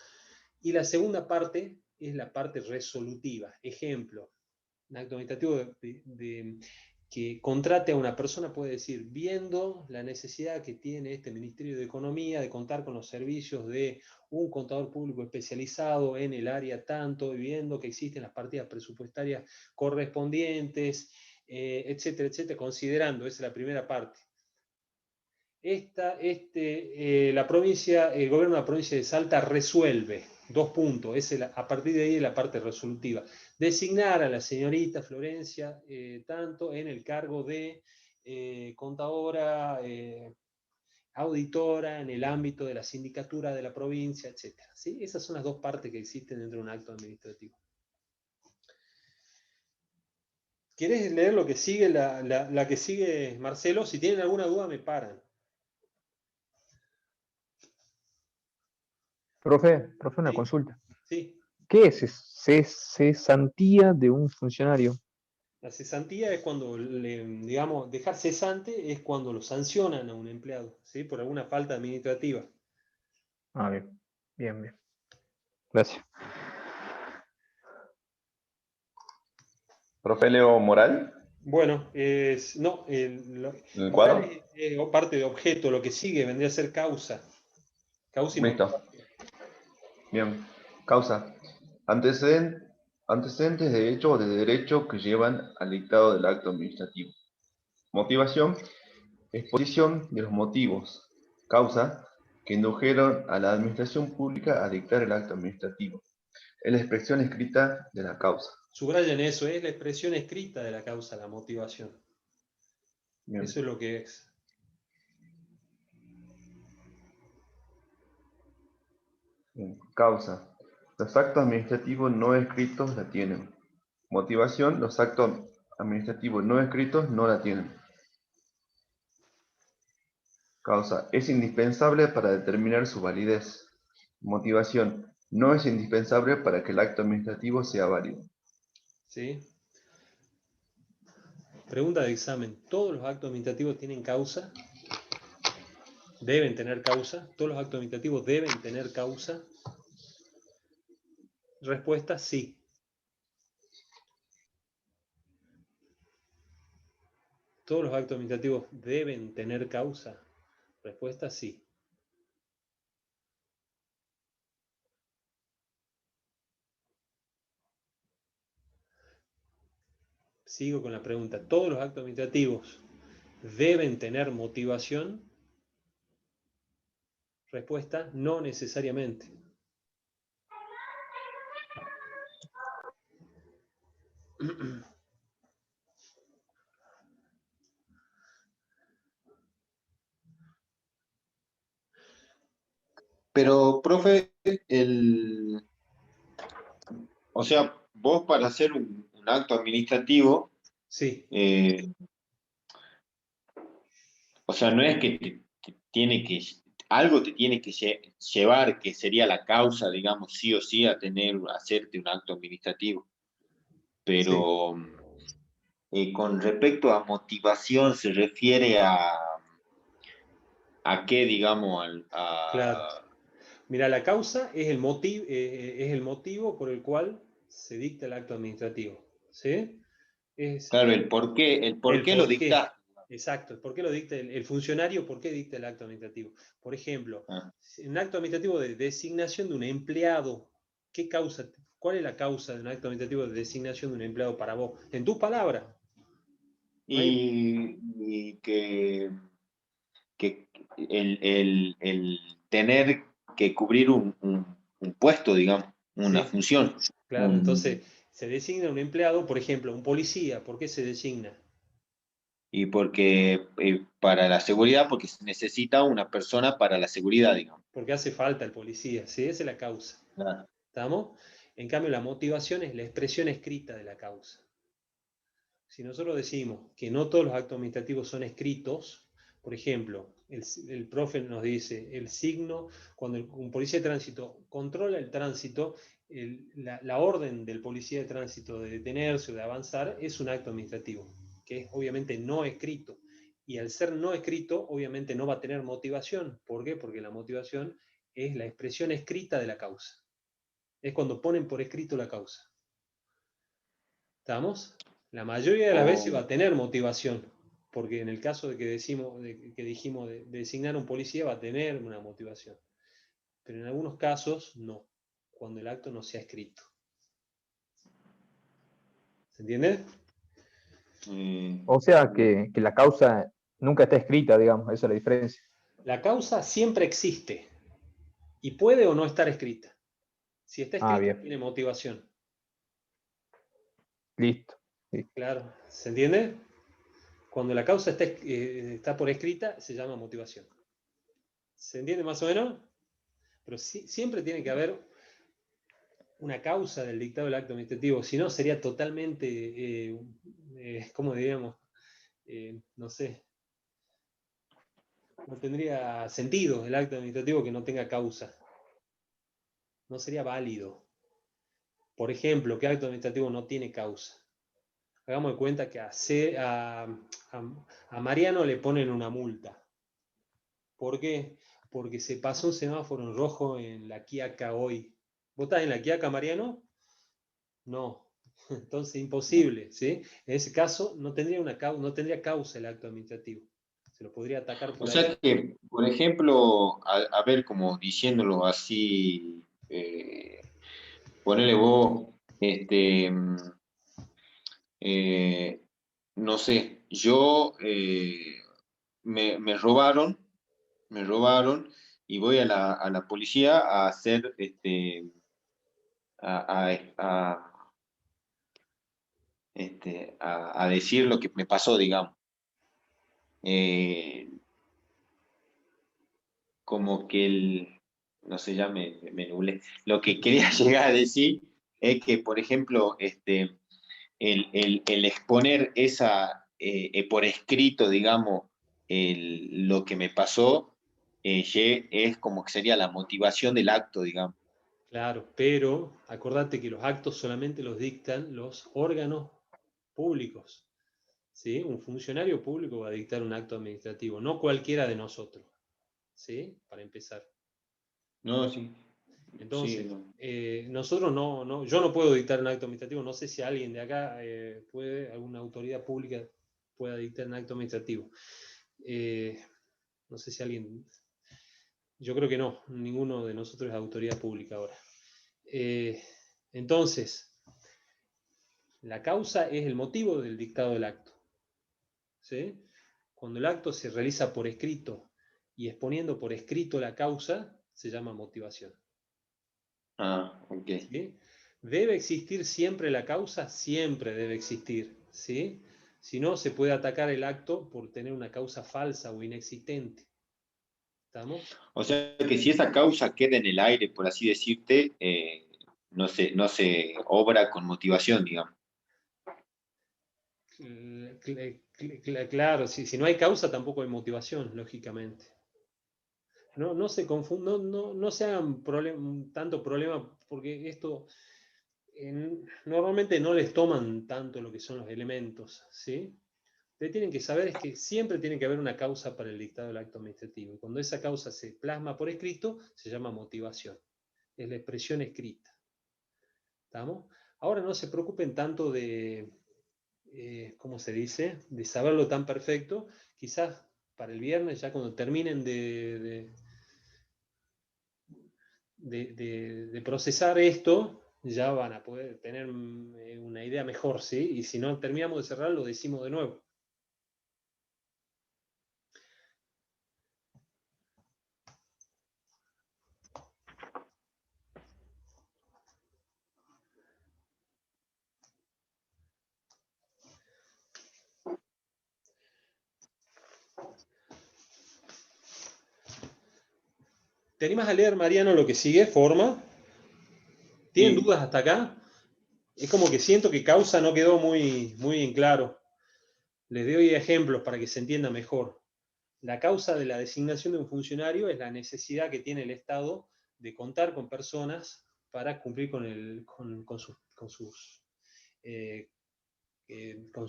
y la segunda parte es la parte resolutiva. Ejemplo, un acto administrativo que contrate a una persona puede decir, viendo la necesidad que tiene este Ministerio de Economía de contar con los servicios de un contador público especializado en el área tanto, viendo que existen las partidas presupuestarias correspondientes, etcétera, etcétera, considerando, esa es la primera parte. El gobierno de la provincia de Salta resuelve, 2 puntos, a partir de ahí es la parte resolutiva. Designar a la señorita Florencia tanto en el cargo de contadora, auditora en el ámbito de la sindicatura de la provincia, etc. ¿Sí? Esas son las dos partes que existen dentro de un acto administrativo. ¿Quieres leer lo que sigue, la que sigue, Marcelo? Si tienen alguna duda me paran. Profe, una ¿Sí? consulta. Sí. ¿Qué es cesantía de un funcionario? La cesantía es cuando, digamos, dejar cesante es cuando lo sancionan a un empleado, ¿sí? Por alguna falta administrativa. Ah, bien, bien, bien. Gracias. Profe Leo Moral, Bueno, no, en el moral cuadro. es parte de objeto, lo que sigue vendría a ser causa. Causa y Listo. motivación. Bien. Causa. Antecedentes de hecho o de derecho que llevan al dictado del acto administrativo. Motivación. Exposición de los motivos. Causa que indujeron a la administración pública a dictar el acto administrativo. Es la expresión escrita de la causa. Subrayen eso, es la expresión escrita de la causa, la motivación. Bien. Eso es lo que es. Bien. Causa. Los actos administrativos no escritos la tienen. Motivación. Los actos administrativos no escritos no la tienen. Causa. Es indispensable para determinar su validez. Motivación. No es indispensable para que el acto administrativo sea válido. ¿Sí? Pregunta de examen. ¿Todos los actos administrativos tienen causa? ¿Deben tener causa? ¿Todos los actos administrativos deben tener causa? Respuesta, sí. ¿Todos los actos administrativos deben tener causa? Respuesta, sí. Sigo con la pregunta. ¿Todos los actos administrativos deben tener motivación? Respuesta, no necesariamente. Pero, profe, o sea, vos para hacer un acto administrativo, Sí, o sea, no es que tiene que, algo te tiene que llevar, que sería la causa, digamos, sí o sí, hacerte un acto administrativo. sí, Pero con respecto a motivación, se refiere a qué, digamos, claro. Mira, la causa es el motivo por el cual se dicta el acto administrativo. ¿Sí? Claro, el por qué lo por qué. dicta. Exacto, ¿por qué lo dicta el funcionario? ¿Por qué dicta el acto administrativo? Por ejemplo, en un acto administrativo de designación de un empleado, ¿cuál es la causa de un acto administrativo de designación de un empleado para vos? En tus palabras. Y que el tener que cubrir un puesto, digamos, una función. Claro, entonces se designa un empleado, por ejemplo, un policía. ¿Por qué se designa? Y porque para la seguridad, porque se necesita una persona para la seguridad, digamos. Porque hace falta el policía, ¿sí? Esa es la causa. Claro. ¿Estamos? En cambio, la motivación es la expresión escrita de la causa. Si nosotros decimos que no todos los actos administrativos son escritos, por ejemplo, el profe nos dice el signo, cuando un policía de tránsito controla el tránsito, la orden del policía de tránsito de detenerse o de avanzar es un acto administrativo, que es obviamente no escrito. Y al ser no escrito, obviamente no va a tener motivación. ¿Por qué? Porque la motivación es la expresión escrita de la causa. Es cuando ponen por escrito la causa. ¿Estamos? La mayoría de las veces va a tener motivación, porque en el caso de que dijimos de designar un policía va a tener una motivación. Pero en algunos casos no, cuando el acto no sea escrito. ¿Se entiende? O sea que la causa nunca está escrita, digamos, esa es la diferencia. La causa siempre existe y puede o no estar escrita. Si está escrita, Bien. tiene motivación. Listo. Sí. Claro, ¿se entiende? Cuando la causa está por escrita, se llama motivación. ¿Se entiende más o menos? Pero siempre tiene que haber una causa del dictado del acto administrativo, si no sería totalmente, ¿cómo diríamos? No sé, no tendría sentido el acto administrativo que no tenga causa. No sería válido. Por ejemplo, ¿qué acto administrativo no tiene causa? Hagamos de cuenta que a Mariano le ponen una multa. ¿Por qué? Porque se pasó un semáforo en rojo en La Quiaca hoy. ¿Vos estás en La Quiaca, Mariano? No. Entonces, imposible, ¿sí? En ese caso, no tendría causa el acto administrativo. Se lo podría atacar por O ahí. sea que, por ejemplo, a ver, como diciéndolo así, ponele vos, no sé, yo me robaron y voy a la policía a hacer, a, a, a decir lo que me pasó, digamos. Como que no sé, ya me nublé. Lo que quería llegar a decir es que, por ejemplo, el exponer por escrito, digamos, lo que me pasó, es como que sería la motivación del acto, digamos. Claro, pero acordate que los actos solamente los dictan los órganos públicos. ¿Sí? Un funcionario público va a dictar un acto administrativo, no cualquiera de nosotros. ¿Sí? Para empezar. No, sí. Entonces, Sí, no. nosotros yo no puedo dictar un acto administrativo, no sé si alguien de acá alguna autoridad pública pueda dictar un acto administrativo. No sé si alguien, yo creo que no, ninguno de nosotros es autoridad pública ahora. Entonces, la causa es el motivo del dictado del acto. ¿Sí? Cuando el acto se realiza por escrito y exponiendo por escrito la causa, se llama motivación. Ok. ¿Sí? ¿Debe existir siempre la causa? Siempre debe existir. ¿Sí? Si no, se puede atacar el acto por tener una causa falsa o inexistente. ¿Estamos? O sea que si esa causa queda en el aire, por así decirte, no se obra con motivación, digamos. Claro, si no hay causa tampoco hay motivación, lógicamente. No se confundan, no se hagan tanto problema porque esto normalmente no les toman tanto lo que son los elementos, ¿sí? Ustedes tienen que saber es que siempre tiene que haber una causa para el dictado del acto administrativo. Y cuando esa causa se plasma por escrito, se llama motivación. Es la expresión escrita. ¿Estamos? Ahora no se preocupen tanto de ¿cómo se dice?, de saberlo tan perfecto. Quizás para el viernes, ya cuando terminen de procesar esto, ya van a poder tener una idea mejor, ¿sí? Y si no terminamos de cerrar, lo decimos de nuevo. ¿Te animas a leer, Mariano, lo que sigue? Forma. ¿Tienen Sí. dudas hasta acá? Es como que siento que causa no quedó muy en claro. Les doy ejemplos para que se entienda mejor. La causa de la designación de un funcionario es la necesidad que tiene el Estado de contar con personas para cumplir con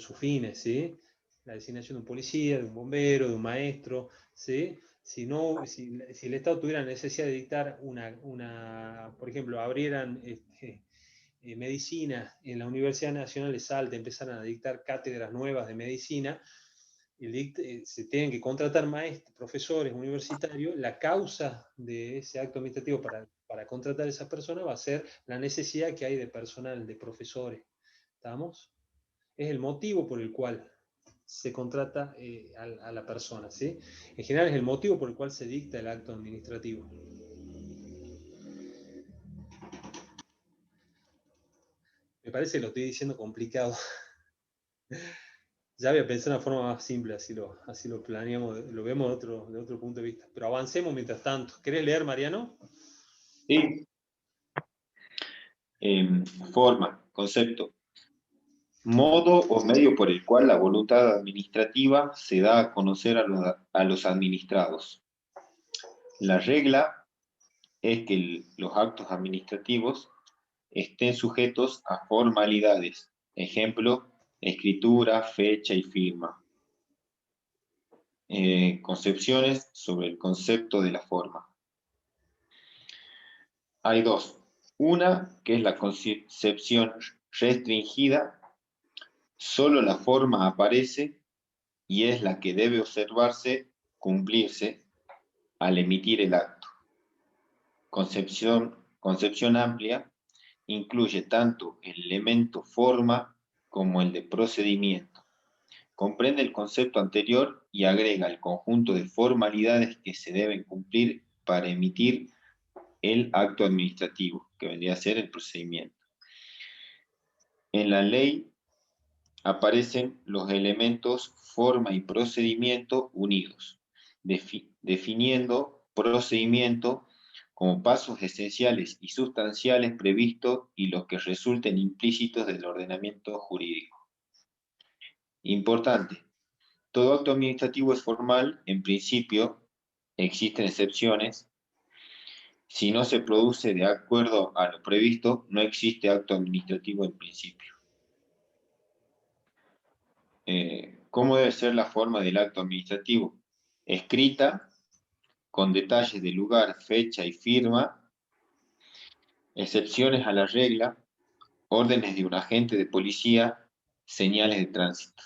sus fines, ¿sí? La designación de un policía, de un bombero, de un maestro, ¿sí? Si el Estado tuviera necesidad de dictar por ejemplo, abrieran medicina en la Universidad Nacional de Salta, empezaran a dictar cátedras nuevas de medicina, se tienen que contratar maestros, profesores universitarios, la causa de ese acto administrativo para contratar a esas personas va a ser la necesidad que hay de personal, de profesores. ¿Estamos? Es el motivo por el cual se contrata a la persona, ¿sí? En general es el motivo por el cual se dicta el acto administrativo. Me parece que lo estoy diciendo complicado. Ya había pensado en una forma más simple, así lo planeamos, lo vemos de otro punto de vista. Pero avancemos mientras tanto. ¿Querés leer, Mariano? Sí. Forma, concepto. Modo o medio por el cual la voluntad administrativa se da a conocer a los administrados. La regla es que los actos administrativos estén sujetos a formalidades. Ejemplo, escritura, fecha y firma. Concepciones sobre el concepto de la forma. Hay dos. Una, que es la concepción restringida, solo la forma aparece y es la que debe observarse, cumplirse, al emitir el acto. Concepción amplia incluye tanto el elemento forma como el de procedimiento. Comprende el concepto anterior y agrega el conjunto de formalidades que se deben cumplir para emitir el acto administrativo, que vendría a ser el procedimiento. En la ley aparecen los elementos forma y procedimiento unidos, definiendo procedimiento como pasos esenciales y sustanciales previstos y los que resulten implícitos del ordenamiento jurídico. Importante, todo acto administrativo es formal, en principio, existen excepciones. Si no se produce de acuerdo a lo previsto, no existe acto administrativo en principio. ¿Cómo debe ser la forma del acto administrativo? Escrita, con detalles de lugar, fecha y firma, excepciones a la regla, órdenes de un agente de policía, señales de tránsito.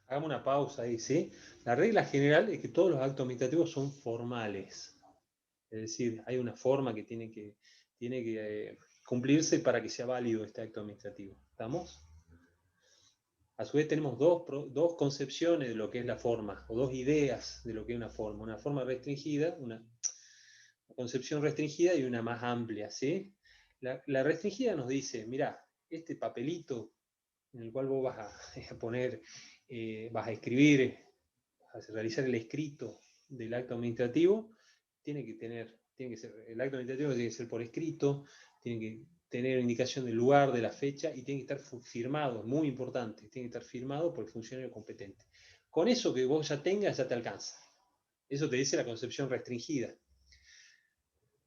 Hagamos una pausa ahí, ¿sí? La regla general es que todos los actos administrativos son formales. Es decir, hay una forma que tiene que cumplirse para que sea válido este acto administrativo. ¿Estamos? A su vez tenemos dos concepciones de lo que es la forma, o dos ideas de lo que es una forma restringida, una concepción restringida y una más amplia, ¿sí? La restringida nos dice, mira, este papelito en el cual vos vas a poner, vas a escribir, vas a realizar el escrito del acto administrativo, el acto administrativo tiene que ser por escrito, tiene que tener indicación del lugar, de la fecha, y tiene que estar firmado, muy importante, tiene que estar firmado por el funcionario competente. Con eso que vos ya tengas, ya te alcanza. Eso te dice la concepción restringida.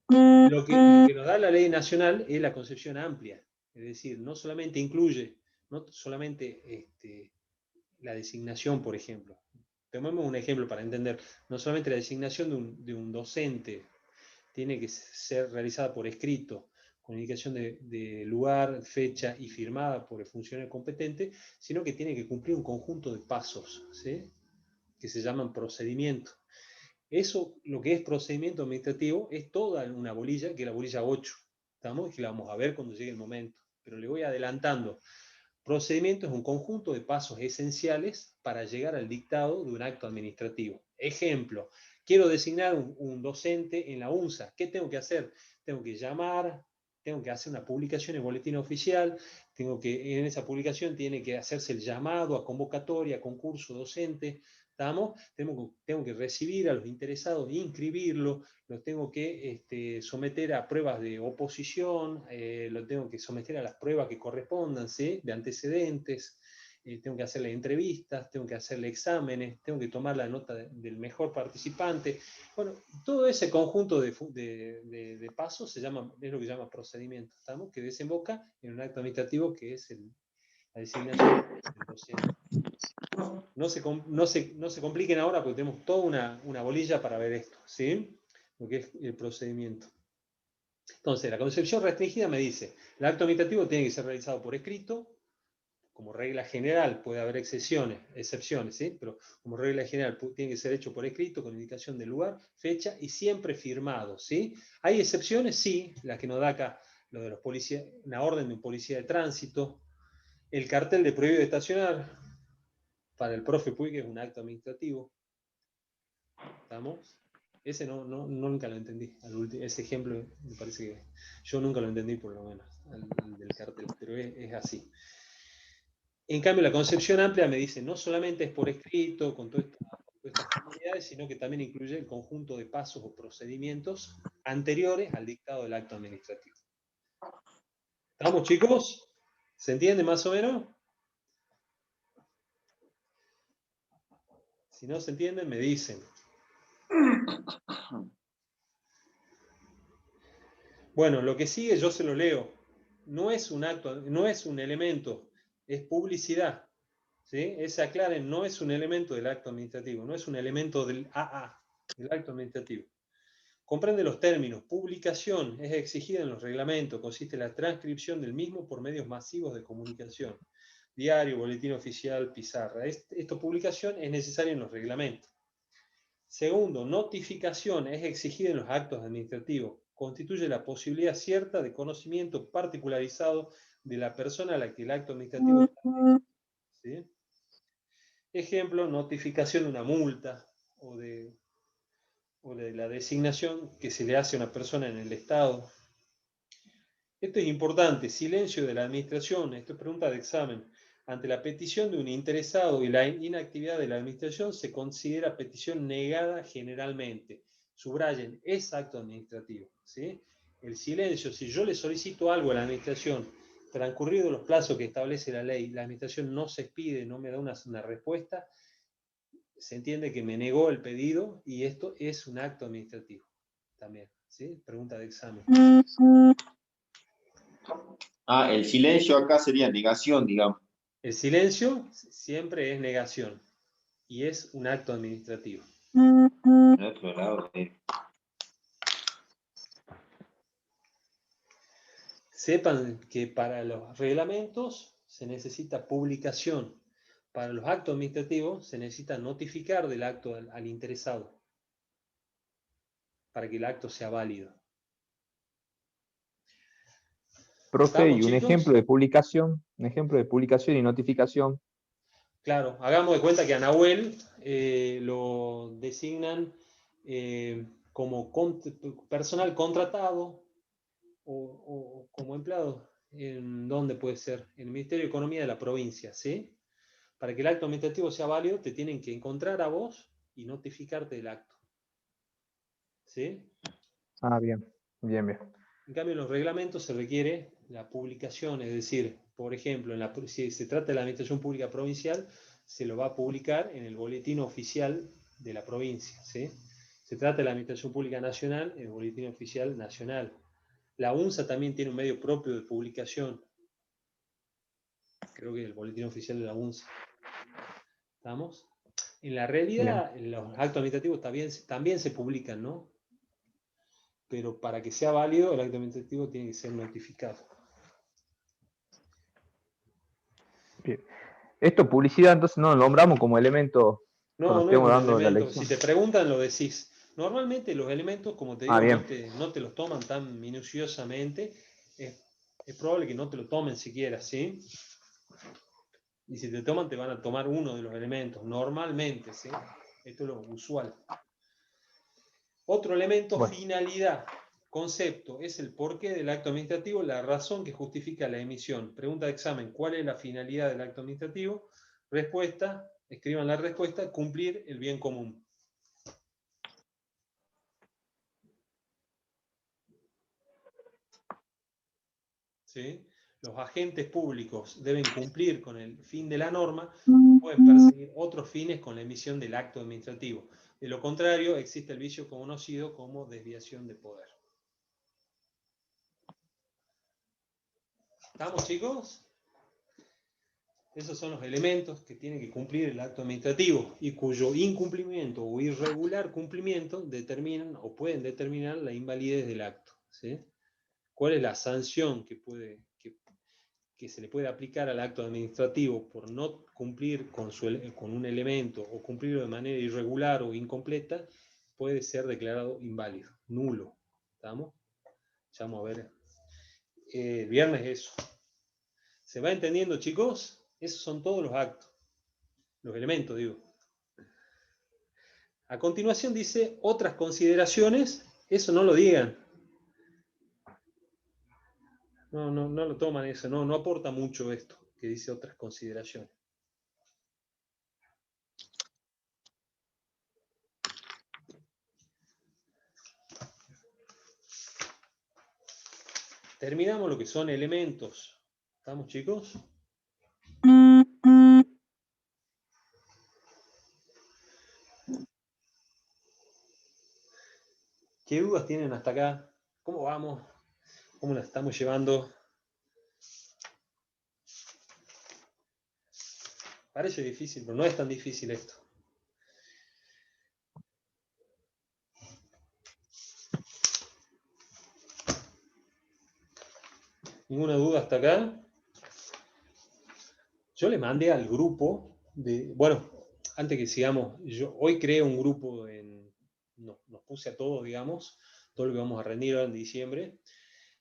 Lo que nos da la ley nacional es la concepción amplia, es decir, no solamente incluye, no solamente la designación, por ejemplo. Tomemos un ejemplo para entender, no solamente la designación de un docente tiene que ser realizada por escrito, con indicación de lugar, fecha y firmada por el funcionario competente, sino que tiene que cumplir un conjunto de pasos, ¿sí? Que se llaman procedimientos. Eso, lo que es procedimiento administrativo, es toda una bolilla, que es la bolilla 8, ¿estamos? Y que la vamos a ver cuando llegue el momento, pero le voy adelantando. Procedimiento es un conjunto de pasos esenciales para llegar al dictado de un acto administrativo. Ejemplo, quiero designar un docente en la UNSA. ¿Qué tengo que hacer? Tengo que llamar, tengo que hacer una publicación en el boletín oficial, en esa publicación tiene que hacerse el llamado a convocatoria, a concurso docente, ¿estamos? Tengo que recibir a los interesados, inscribirlos, los tengo que someter a pruebas de oposición, los tengo que someter a las pruebas que correspondan, ¿sí? De antecedentes, tengo que hacerle entrevistas, tengo que hacerle exámenes, tengo que tomar la nota del mejor participante. Bueno, todo ese conjunto de pasos es lo que se llama procedimiento, ¿estamos? Que desemboca en un acto administrativo que es la designación del docente. No se compliquen ahora porque tenemos toda una bolilla para ver esto, ¿sí? Lo que es el procedimiento. Entonces, la concepción restringida me dice, el acto administrativo tiene que ser realizado por escrito, como regla general, puede haber excepciones, ¿sí? Pero como regla general tiene que ser hecho por escrito, con indicación de lugar, fecha y siempre firmado, ¿sí? ¿Hay excepciones? Sí, las que nos da acá, lo de los policías, una orden de un policía de tránsito, el cartel de prohibido de estacionar, para el profe Puig es un acto administrativo. ¿Estamos? Ese nunca lo entendí. Ese ejemplo me parece que yo nunca lo entendí, por lo menos, el del cartel, pero es así. En cambio, la concepción amplia me dice, no solamente es por escrito, con todas estas formalidades, sino que también incluye el conjunto de pasos o procedimientos anteriores al dictado del acto administrativo. ¿Estamos, chicos? ¿Se entiende más o menos? Si no se entienden, me dicen. Bueno, lo que sigue yo se lo leo. No es un acto, no es un elemento, es publicidad. ¿Sí? Ese aclaren, no es un elemento del acto administrativo, no es un elemento del AA, del acto administrativo. Comprende los términos. Publicación es exigida en los reglamentos, consiste en la transcripción del mismo por medios masivos de comunicación. Diario, boletín oficial, pizarra. Esta publicación es necesaria en los reglamentos. Segundo, notificación es exigida en los actos administrativos. Constituye la posibilidad cierta de conocimiento particularizado de la persona a la que el acto administrativo está dirigido. ¿Sí? Ejemplo, notificación de una multa o de la designación que se le hace a una persona en el Estado. Esto es importante, silencio de la administración, esto es pregunta de examen. Ante la petición de un interesado y la inactividad de la administración se considera petición negada generalmente. Subrayen, es acto administrativo, ¿sí? El silencio, si yo le solicito algo a la administración, transcurridos los plazos que establece la ley, la administración no se expide, no me da una respuesta, se entiende que me negó el pedido y esto es un acto administrativo también, ¿sí? Pregunta de examen. El silencio acá sería negación, digamos. El silencio siempre es negación y es un acto administrativo. En otro lado, Sepan que para los reglamentos se necesita publicación. Para los actos administrativos se necesita notificar del acto al interesado para que el acto sea válido. Profe, y un chicos? ejemplo de publicación y notificación. Claro, hagamos de cuenta que a Nahuel lo designan como personal contratado o como empleado. ¿En dónde puede ser? En el Ministerio de Economía de la provincia, ¿sí? Para que el acto administrativo sea válido, te tienen que encontrar a vos y notificarte del acto. ¿Sí? Bien. En cambio, en los reglamentos se requiere la publicación, es decir, por ejemplo, si se trata de la administración pública provincial, se lo va a publicar en el boletín oficial de la provincia. ¿Sí? Se trata de la administración pública nacional, en el boletín oficial nacional. La UNSA también tiene un medio propio de publicación. Creo que el boletín oficial de la UNSA. ¿Estamos? En la realidad, los actos administrativos también se publican, ¿no? pero para que sea válido el acto administrativo tiene que ser notificado. Bien. Esto, publicidad, entonces no lo nombramos como elemento cuando No es estemos un dando la elemento. lección. Si te preguntan, lo decís. Normalmente los elementos, como te Ah, digo, bien. no te los toman tan minuciosamente. Es probable que no te lo tomen siquiera, ¿sí? Y si te toman, te van a tomar uno de los elementos, normalmente, ¿sí? Esto es lo usual. Otro elemento, Bueno. finalidad. Concepto, es el porqué del acto administrativo, la razón que justifica la emisión. Pregunta de examen, ¿cuál es la finalidad del acto administrativo? Respuesta, escriban la respuesta, cumplir el bien común. ¿Sí? Los agentes públicos deben cumplir con el fin de la norma, pueden perseguir otros fines con la emisión del acto administrativo. De lo contrario, existe el vicio conocido como desviación de poder. ¿Estamos, chicos? Esos son los elementos que tiene que cumplir el acto administrativo y cuyo incumplimiento o irregular cumplimiento determinan o pueden determinar la invalidez del acto. ¿Sí? ¿Cuál es la sanción que se le puede aplicar al acto administrativo por no cumplir con un elemento o cumplirlo de manera irregular o incompleta? Puede ser declarado inválido, nulo. ¿Estamos? Ya vamos a ver. El viernes eso. ¿Se va entendiendo, chicos? Esos son todos los actos. Los elementos, digo. A continuación dice otras consideraciones. Eso no lo digan. No lo toman eso. No aporta mucho esto, que dice otras consideraciones. Terminamos lo que son elementos. ¿Estamos, chicos? ¿Qué dudas tienen hasta acá? ¿Cómo vamos? ¿Cómo la estamos llevando? Parece difícil, pero no es tan difícil esto. ¿Ninguna duda hasta acá? Yo le mandé al grupo bueno, antes que sigamos, yo hoy creé un grupo, nos puse a todos, digamos, todo lo que vamos a rendir ahora en diciembre,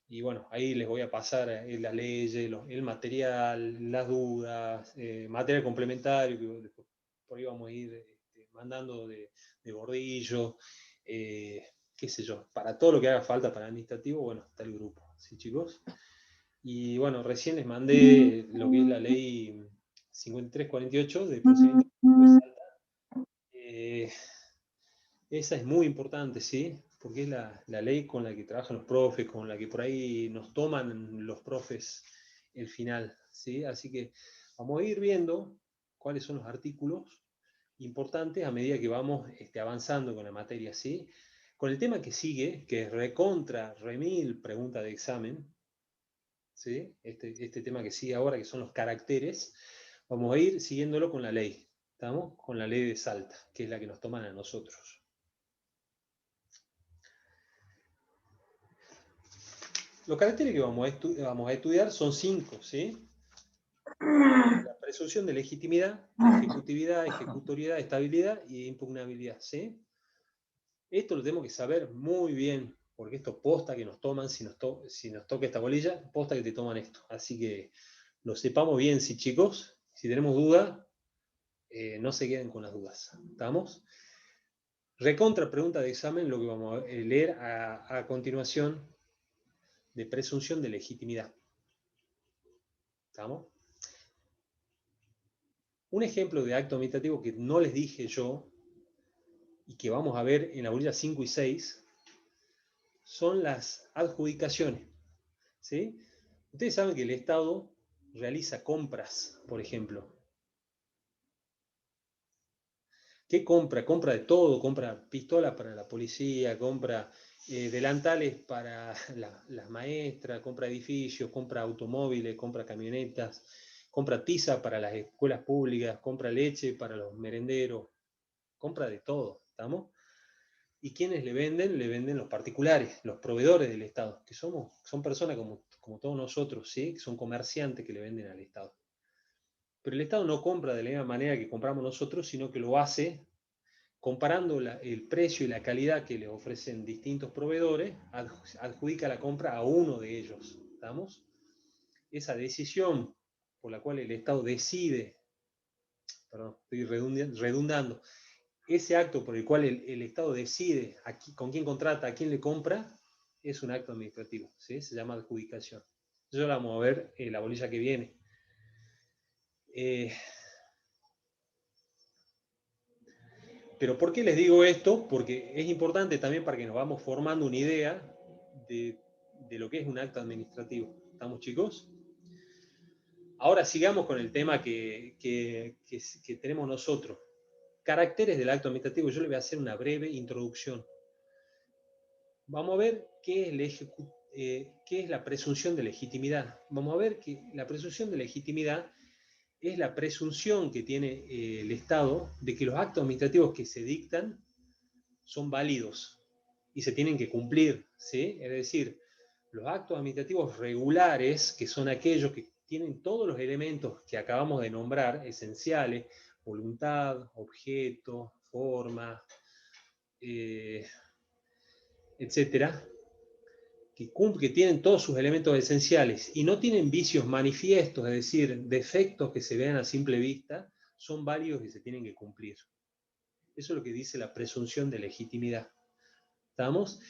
y bueno, ahí les voy a pasar la ley, el material, las dudas, material complementario, que después por ahí vamos a ir mandando de bordillo, qué sé yo, para todo lo que haga falta para administrativo, bueno, está el grupo, ¿sí, chicos? Y bueno, recién les mandé lo que es la ley 5348 de procedimiento de Salta. Esa es muy importante, ¿sí? Porque es la ley con la que trabajan los profes, con la que por ahí nos toman los profes el final, ¿sí? Así que vamos a ir viendo cuáles son los artículos importantes a medida que vamos avanzando con la materia, ¿sí? Con el tema que sigue, que es recontra, remil, pregunta de examen, ¿sí? Este tema que sigue ahora, que son los caracteres, vamos a ir siguiéndolo con la ley, ¿estamos? Con la ley de Salta, que es la que nos toman a nosotros. Los caracteres que vamos a estudiar son 5, ¿sí? La presunción de legitimidad, ejecutividad, ejecutoriedad, estabilidad y impugnabilidad, ¿sí? Esto lo tenemos que saber muy bien, porque esto posta que nos toman, si nos toca esta bolilla, posta que te toman esto. Así que lo sepamos bien, sí, chicos. Si tenemos duda, no se queden con las dudas. ¿Estamos? Recontra pregunta de examen, lo que vamos a leer a continuación, de presunción de legitimidad. ¿Estamos? Un ejemplo de acto administrativo que no les dije yo, y que vamos a ver en la bolilla 5 y 6, son las adjudicaciones. ¿Sí? Ustedes saben que el Estado realiza compras, por ejemplo. ¿Qué compra? Compra de todo, compra pistolas para la policía, compra delantales para las maestras, compra edificios, compra automóviles, compra camionetas, compra tiza para las escuelas públicas, compra leche para los merenderos, compra de todo, ¿estamos? ¿Y quiénes le venden? Le venden los particulares, los proveedores del Estado, que son personas como todos nosotros, ¿sí? Que son comerciantes que le venden al Estado. Pero el Estado no compra de la misma manera que compramos nosotros, sino que lo hace comparando el precio y la calidad que le ofrecen distintos proveedores, adjudica la compra a uno de ellos. ¿Estamos? Esa decisión por la cual el Estado decide, perdón, estoy redundando, ese acto por el cual el Estado decide con quién contrata, a quién le compra, es un acto administrativo, ¿sí? Se llama adjudicación. Eso lo vamos a ver en la bolilla que viene. Pero ¿por qué les digo esto? Porque es importante también para que nos vamos formando una idea de lo que es un acto administrativo. ¿Estamos, chicos? Ahora sigamos con el tema que tenemos nosotros. Caracteres del acto administrativo. Yo les voy a hacer una breve introducción. Vamos a ver qué es la presunción de legitimidad. Vamos a ver que la presunción de legitimidad es la presunción que tiene el Estado de que los actos administrativos que se dictan son válidos y se tienen que cumplir, ¿sí? Es decir, los actos administrativos regulares, que son aquellos que tienen todos los elementos que acabamos de nombrar, esenciales, voluntad, objeto, forma, etcétera, que tienen todos sus elementos esenciales y no tienen vicios manifiestos, es decir, defectos que se vean a simple vista, son válidos y se tienen que cumplir. Eso es lo que dice la presunción de legitimidad. ¿Estamos?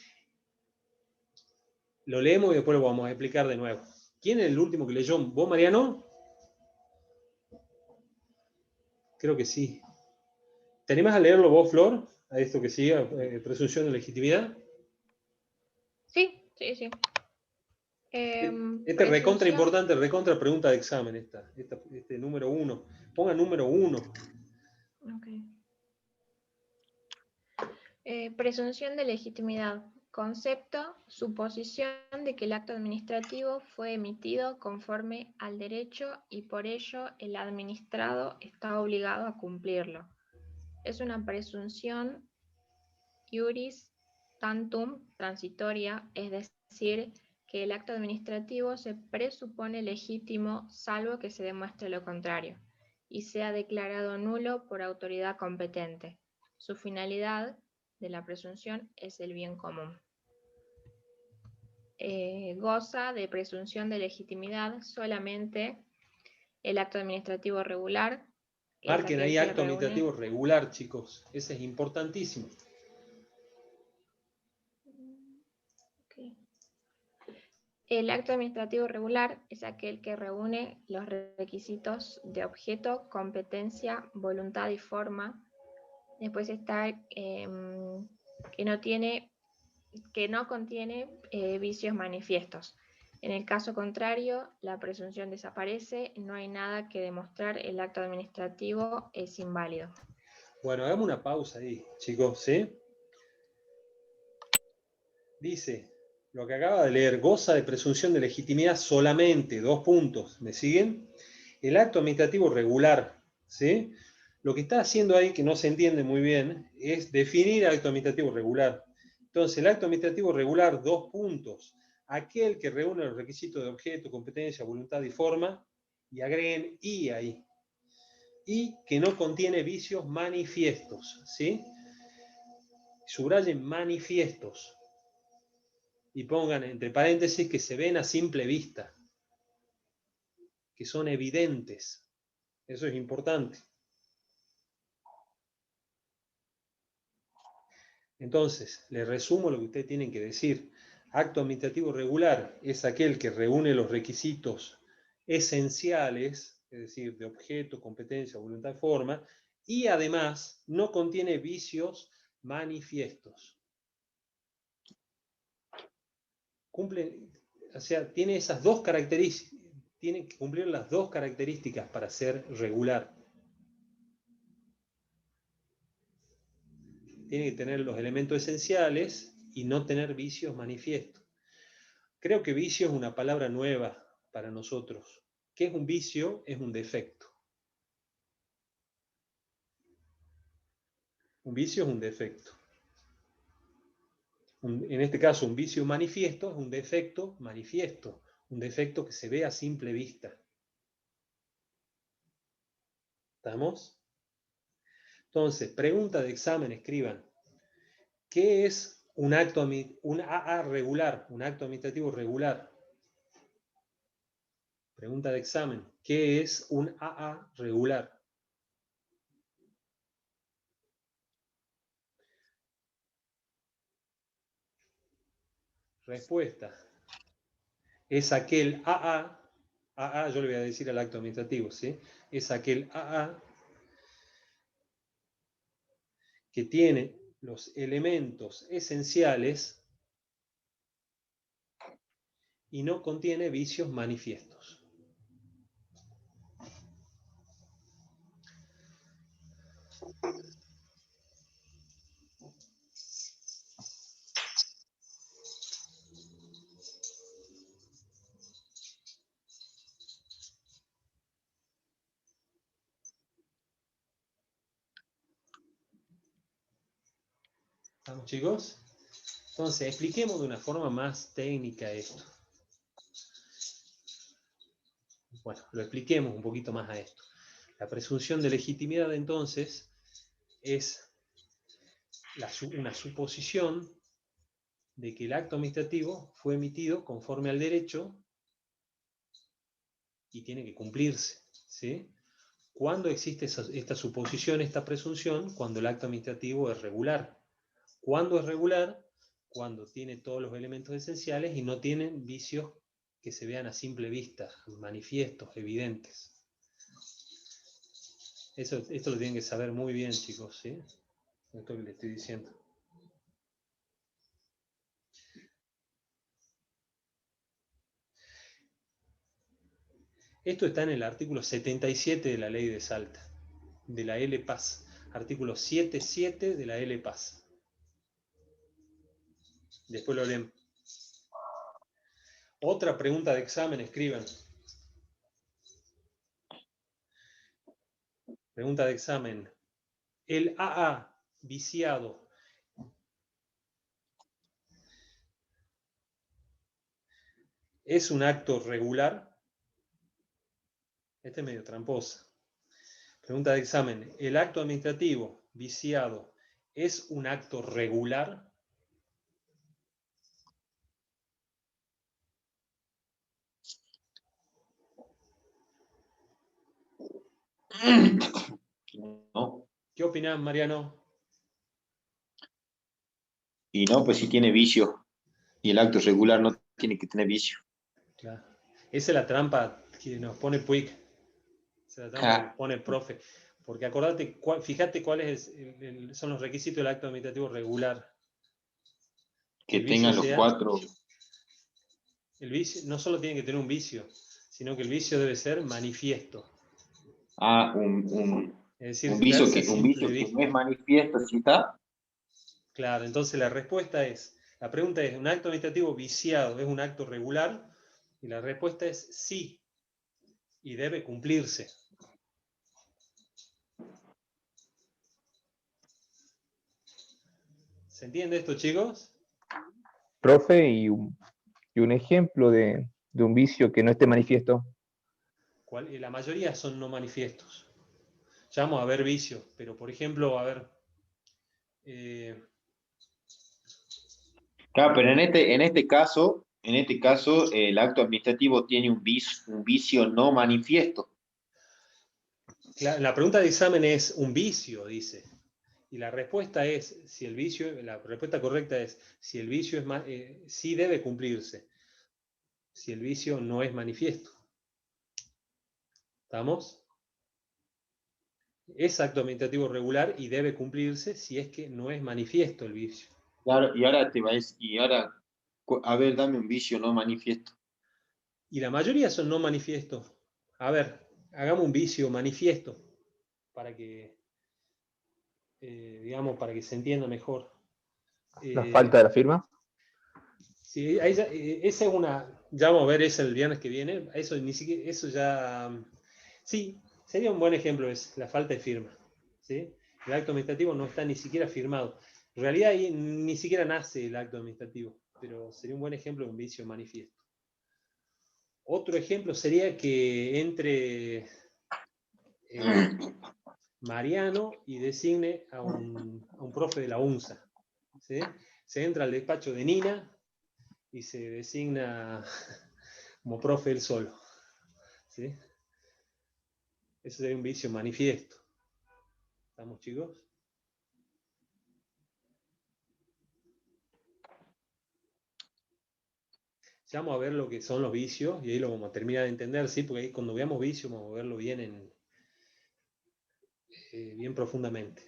Lo leemos y después lo vamos a explicar de nuevo. ¿Quién es el último que leyó? ¿Vos, Mariano? Creo que sí. ¿Te animás a leerlo vos, Flor? A esto que sigue, presunción de legitimidad. Sí. Este recontra importante, recontra pregunta de examen, este número 1. Ponga número 1. Okay. Presunción de legitimidad. Concepto, suposición de que el acto administrativo fue emitido conforme al derecho y por ello el administrado está obligado a cumplirlo. Es una presunción iuris tantum transitoria, es decir, que el acto administrativo se presupone legítimo salvo que se demuestre lo contrario y sea declarado nulo por autoridad competente. Su finalidad de la presunción es el bien común. Goza de presunción de legitimidad solamente el acto administrativo regular. Marquen ahí acto administrativo regular, chicos. Ese es importantísimo. Okay. El acto administrativo regular es aquel que reúne los requisitos de objeto, competencia, voluntad y forma. Después está que no contiene vicios manifiestos. En el caso contrario, la presunción desaparece, no hay nada que demostrar, el acto administrativo es inválido. Bueno, hagamos una pausa ahí, chicos, ¿sí? Dice, lo que acaba de leer, goza de presunción de legitimidad solamente, 2 puntos, ¿me siguen? El acto administrativo regular, ¿sí? Lo que está haciendo ahí, que no se entiende muy bien, es definir acto administrativo regular. Entonces, el acto administrativo regular, 2 puntos, aquel que reúne los requisitos de objeto, competencia, voluntad y forma, y agreguen "y" ahí, y que no contiene vicios manifiestos, ¿sí? Subrayen manifiestos, y pongan entre paréntesis que se ven a simple vista, que son evidentes. Eso es importante. Entonces, les resumo lo que ustedes tienen que decir. Acto administrativo regular es aquel que reúne los requisitos esenciales, es decir, de objeto, competencia, voluntad y forma, y además no contiene vicios manifiestos. Cumple, o sea, tiene esas dos características, tiene que cumplir las dos características para ser regular. Tiene que tener los elementos esenciales y no tener vicios manifiestos. Creo que vicio es una palabra nueva para nosotros. ¿Qué es un vicio? Es un defecto. Un vicio es un defecto. En este caso, un vicio manifiesto es un defecto manifiesto, un defecto que se ve a simple vista. ¿Estamos? Entonces, pregunta de examen, escriban. ¿Qué es un AA regular, un acto administrativo regular? Pregunta de examen. ¿Qué es un AA regular? Respuesta. Es aquel AA yo le voy a decir al acto administrativo, ¿sí? Es aquel AA que tiene los elementos esenciales y no contiene vicios manifiestos. ¿Estamos, chicos? Entonces, expliquemos de una forma más técnica esto. Bueno, lo expliquemos un poquito más a esto. La presunción de legitimidad, entonces, es una suposición de que el acto administrativo fue emitido conforme al derecho y tiene que cumplirse, ¿sí? ¿Cuándo existe esta suposición, esta presunción? Cuando el acto administrativo es regular. ¿Cuándo es regular? Cuando tiene todos los elementos esenciales y no tienen vicios que se vean a simple vista, manifiestos, evidentes. Esto lo tienen que saber muy bien, chicos, ¿sí? Esto que les estoy diciendo. Esto está en el artículo 77 de la ley de Salta, de la LPAS. Artículo 77 de la LPAS. Después lo leen. Otra pregunta de examen, escriban. Pregunta de examen. El AA viciado ¿es un acto regular? Este es medio tramposa. Pregunta de examen. ¿El acto administrativo viciado es un acto regular? No. ¿Qué opinás, Mariano? Y no, pues si tiene vicio. Y el acto regular no tiene que tener vicio. Claro. Esa es la trampa que nos pone Puig. Esa es la trampa que nos pone el profe. Porque acordate, fíjate cuáles son los requisitos del acto administrativo regular. Que tengan los cuatro. El vicio no solo tiene que tener un vicio, sino que el vicio debe ser manifiesto. Es decir, un vicio que no es manifiesto, ¿sí está? Claro, entonces la pregunta es, ¿un acto administrativo viciado es un acto regular? Y la respuesta es sí, y debe cumplirse. ¿Se entiende esto, chicos? Profe, y un ejemplo de un vicio que no esté manifiesto. La mayoría son no manifiestos. Ya vamos a ver vicios, pero por ejemplo, a ver... Claro, pero en este caso, el acto administrativo tiene un vicio no manifiesto. La pregunta de examen es un vicio, dice. Y la respuesta es, la respuesta correcta es, si el vicio sí debe cumplirse. Si el vicio no es manifiesto. ¿Estamos? Es acto administrativo regular y debe cumplirse si es que no es manifiesto el vicio. Claro, y ahora a ver, dame un vicio no manifiesto. Y la mayoría son no manifiestos. A ver, hagamos un vicio manifiesto para que, digamos, para que se entienda mejor. La falta de la firma. Sí, esa es ya vamos a ver esa el viernes que viene. Eso ya, sí, sería un buen ejemplo, es la falta de firma. ¿Sí? El acto administrativo no está ni siquiera firmado. En realidad ahí ni siquiera nace el acto administrativo, pero sería un buen ejemplo de un vicio manifiesto. Otro ejemplo sería que entre Mariano y designe a un profe de la UNSA. ¿Sí? Se entra al despacho de Nina y se designa como profe él solo. ¿Sí? Eso sería un vicio manifiesto. ¿Estamos, chicos? Ya vamos a ver lo que son los vicios y ahí lo vamos a terminar de entender, ¿sí? Porque ahí cuando veamos vicios vamos a verlo bien, bien profundamente.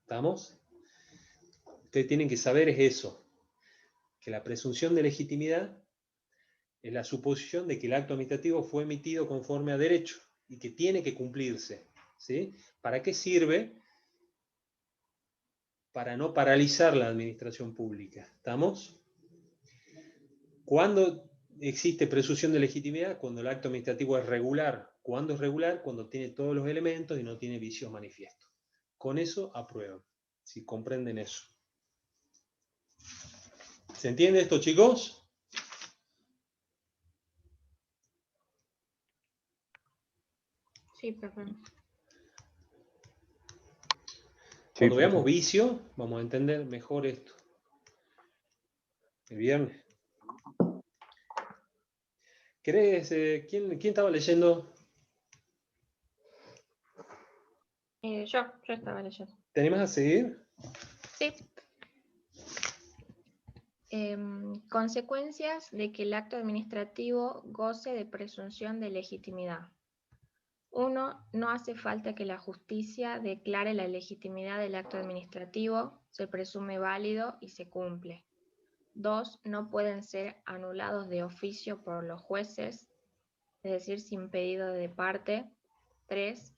¿Estamos? Ustedes tienen que saber es eso, que la presunción de legitimidad es la suposición de que el acto administrativo fue emitido conforme a derecho y que tiene que cumplirse. ¿Sí? ¿Para qué sirve? Para no paralizar la administración pública. ¿Estamos? ¿Cuándo existe presunción de legitimidad? Cuando el acto administrativo es regular. ¿Cuándo es regular? Cuando tiene todos los elementos y no tiene vicios manifiestos. Con eso aprueban, si comprenden eso. ¿Se entiende esto, chicos? Sí, profe. Cuando Sí, veamos profe. vicio, vamos a entender mejor esto. El viernes. ¿Querés, ¿quién estaba leyendo? Yo estaba leyendo. ¿Te animás a seguir? Sí. Consecuencias de que el acto administrativo goce de presunción de legitimidad. 1. No hace falta que la justicia declare la legitimidad del acto administrativo, se presume válido y se cumple. 2. No pueden ser anulados de oficio por los jueces, es decir, sin pedido de parte. 3.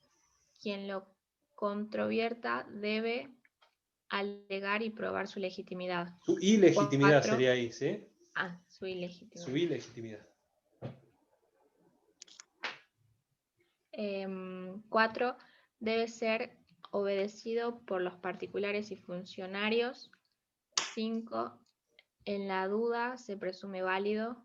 Quien lo controvierta debe alegar y probar su legitimidad. Su ilegitimidad 4. sería ahí, ¿sí? Su ilegitimidad. Su ilegitimidad. 4. Debe ser obedecido por los particulares y funcionarios. 5. En la duda se presume válido.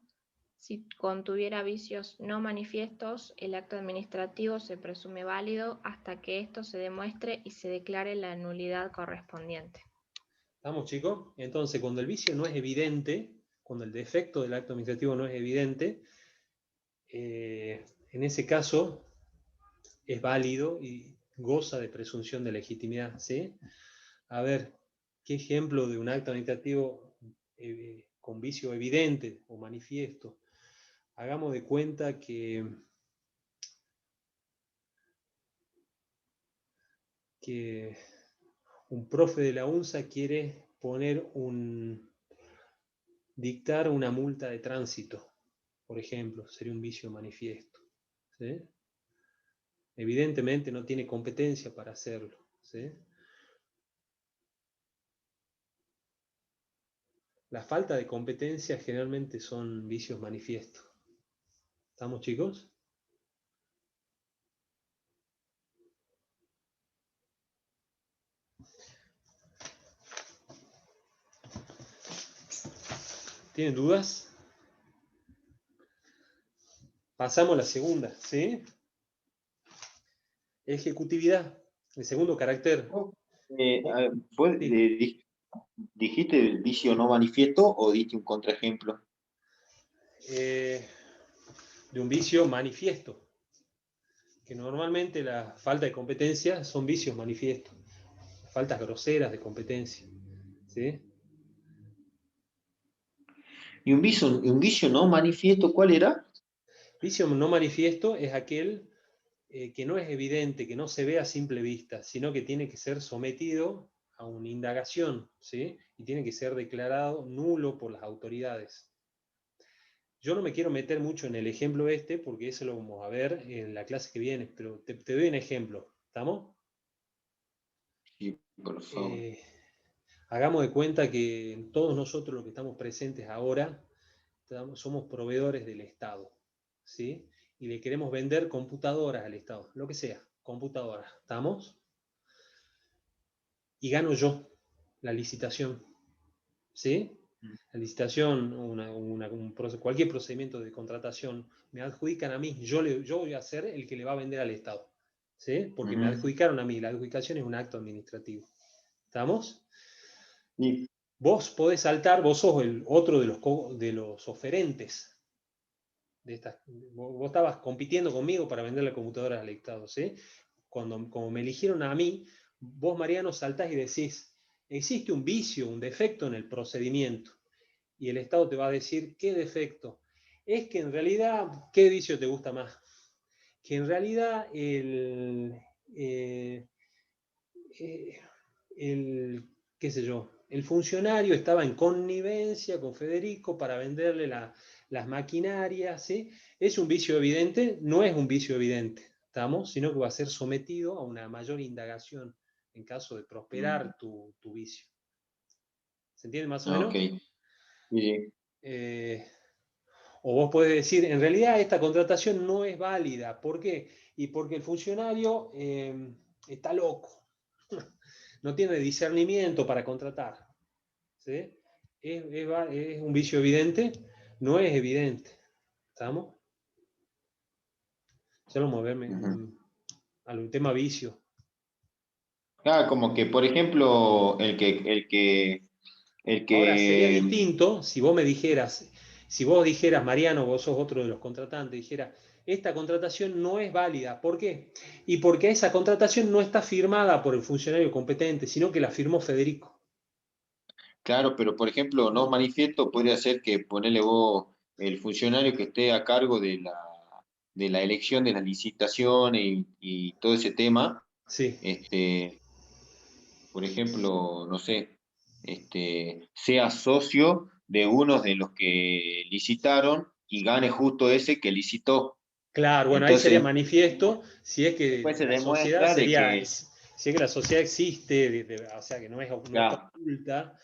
Si contuviera vicios no manifiestos, el acto administrativo se presume válido hasta que esto se demuestre y se declare la nulidad correspondiente. ¿Estamos, chicos? Entonces, cuando el vicio no es evidente, cuando el defecto del acto administrativo no es evidente, en ese caso es válido y goza de presunción de legitimidad, ¿sí? A ver, ¿qué ejemplo de un acto administrativo con vicio evidente o manifiesto? Hagamos de cuenta que un profe de la UNSA quiere dictar una multa de tránsito, por ejemplo, sería un vicio manifiesto. ¿Sí? Evidentemente no tiene competencia para hacerlo. ¿Sí? La falta de competencia generalmente son vicios manifiestos. ¿Estamos, chicos? ¿Tienen dudas? Pasamos a la segunda, ¿sí? Ejecutividad, el segundo carácter. Sí. ¿Dijiste el vicio no manifiesto o diste un contraejemplo? De un vicio manifiesto, que normalmente la falta de competencia son vicios manifiestos, faltas groseras de competencia. ¿Sí? ¿Y un vicio no manifiesto cuál era? Vicio no manifiesto es aquel que no es evidente, que no se ve a simple vista, sino que tiene que ser sometido a una indagación, ¿sí? Y tiene que ser declarado nulo por las autoridades. Yo no me quiero meter mucho en el ejemplo este, porque eso lo vamos a ver en la clase que viene, pero te doy un ejemplo, ¿estamos? Sí, por favor. Hagamos de cuenta que todos nosotros los que estamos presentes ahora somos proveedores del Estado, ¿sí? Y le queremos vender computadoras al Estado, lo que sea, computadoras, ¿estamos? Y gano yo, la licitación. ¿Sí? La licitación, cualquier procedimiento de contratación, me adjudican a mí, yo voy a ser el que le va a vender al Estado. ¿Sí? Porque me adjudicaron a mí, la adjudicación es un acto administrativo. ¿Estamos? Sí. Vos podés saltar, vos sos el otro de los oferentes. Vos estabas compitiendo conmigo para vender la computadora al Estado. ¿Sí? Como me eligieron a mí, vos, Mariano, saltás y decís, existe un vicio, un defecto en el procedimiento. Y el Estado te va a decir, ¿qué defecto? Es que en realidad, ¿qué vicio te gusta más? Que en realidad qué sé yo, el funcionario estaba en connivencia con Federico para venderle las maquinarias, ¿sí? ¿Es un vicio evidente? No es un vicio evidente, ¿estamos? Sino que va a ser sometido a una mayor indagación en caso de prosperar tu vicio. ¿Se entiende más o menos? Ok. Sí. O vos podés decir, en realidad esta contratación no es válida. ¿Por qué? Y porque el funcionario está loco. No tiene discernimiento para contratar. ¿Sí? ¿Es un vicio evidente? No es evidente. ¿Estamos? Solo moverme al tema vicio. Claro, como que, por ejemplo, Ahora, sería distinto si vos me dijeras, si vos dijeras, Mariano, vos sos otro de los contratantes, dijera, esta contratación no es válida. ¿Por qué? Y porque esa contratación no está firmada por el funcionario competente, sino que la firmó Federico. Claro, pero por ejemplo, no manifiesto podría ser que ponele vos el funcionario que esté a cargo de la elección de la licitación y todo ese tema, Sí. por ejemplo, no sé, sea socio de uno de los que licitaron y gane justo ese que licitó. Claro, bueno, ahí sería Entonces, manifiesto si es que después se la sociedad demuestra de sería, que, si es que la sociedad existe, o sea, que no está claro, oculta,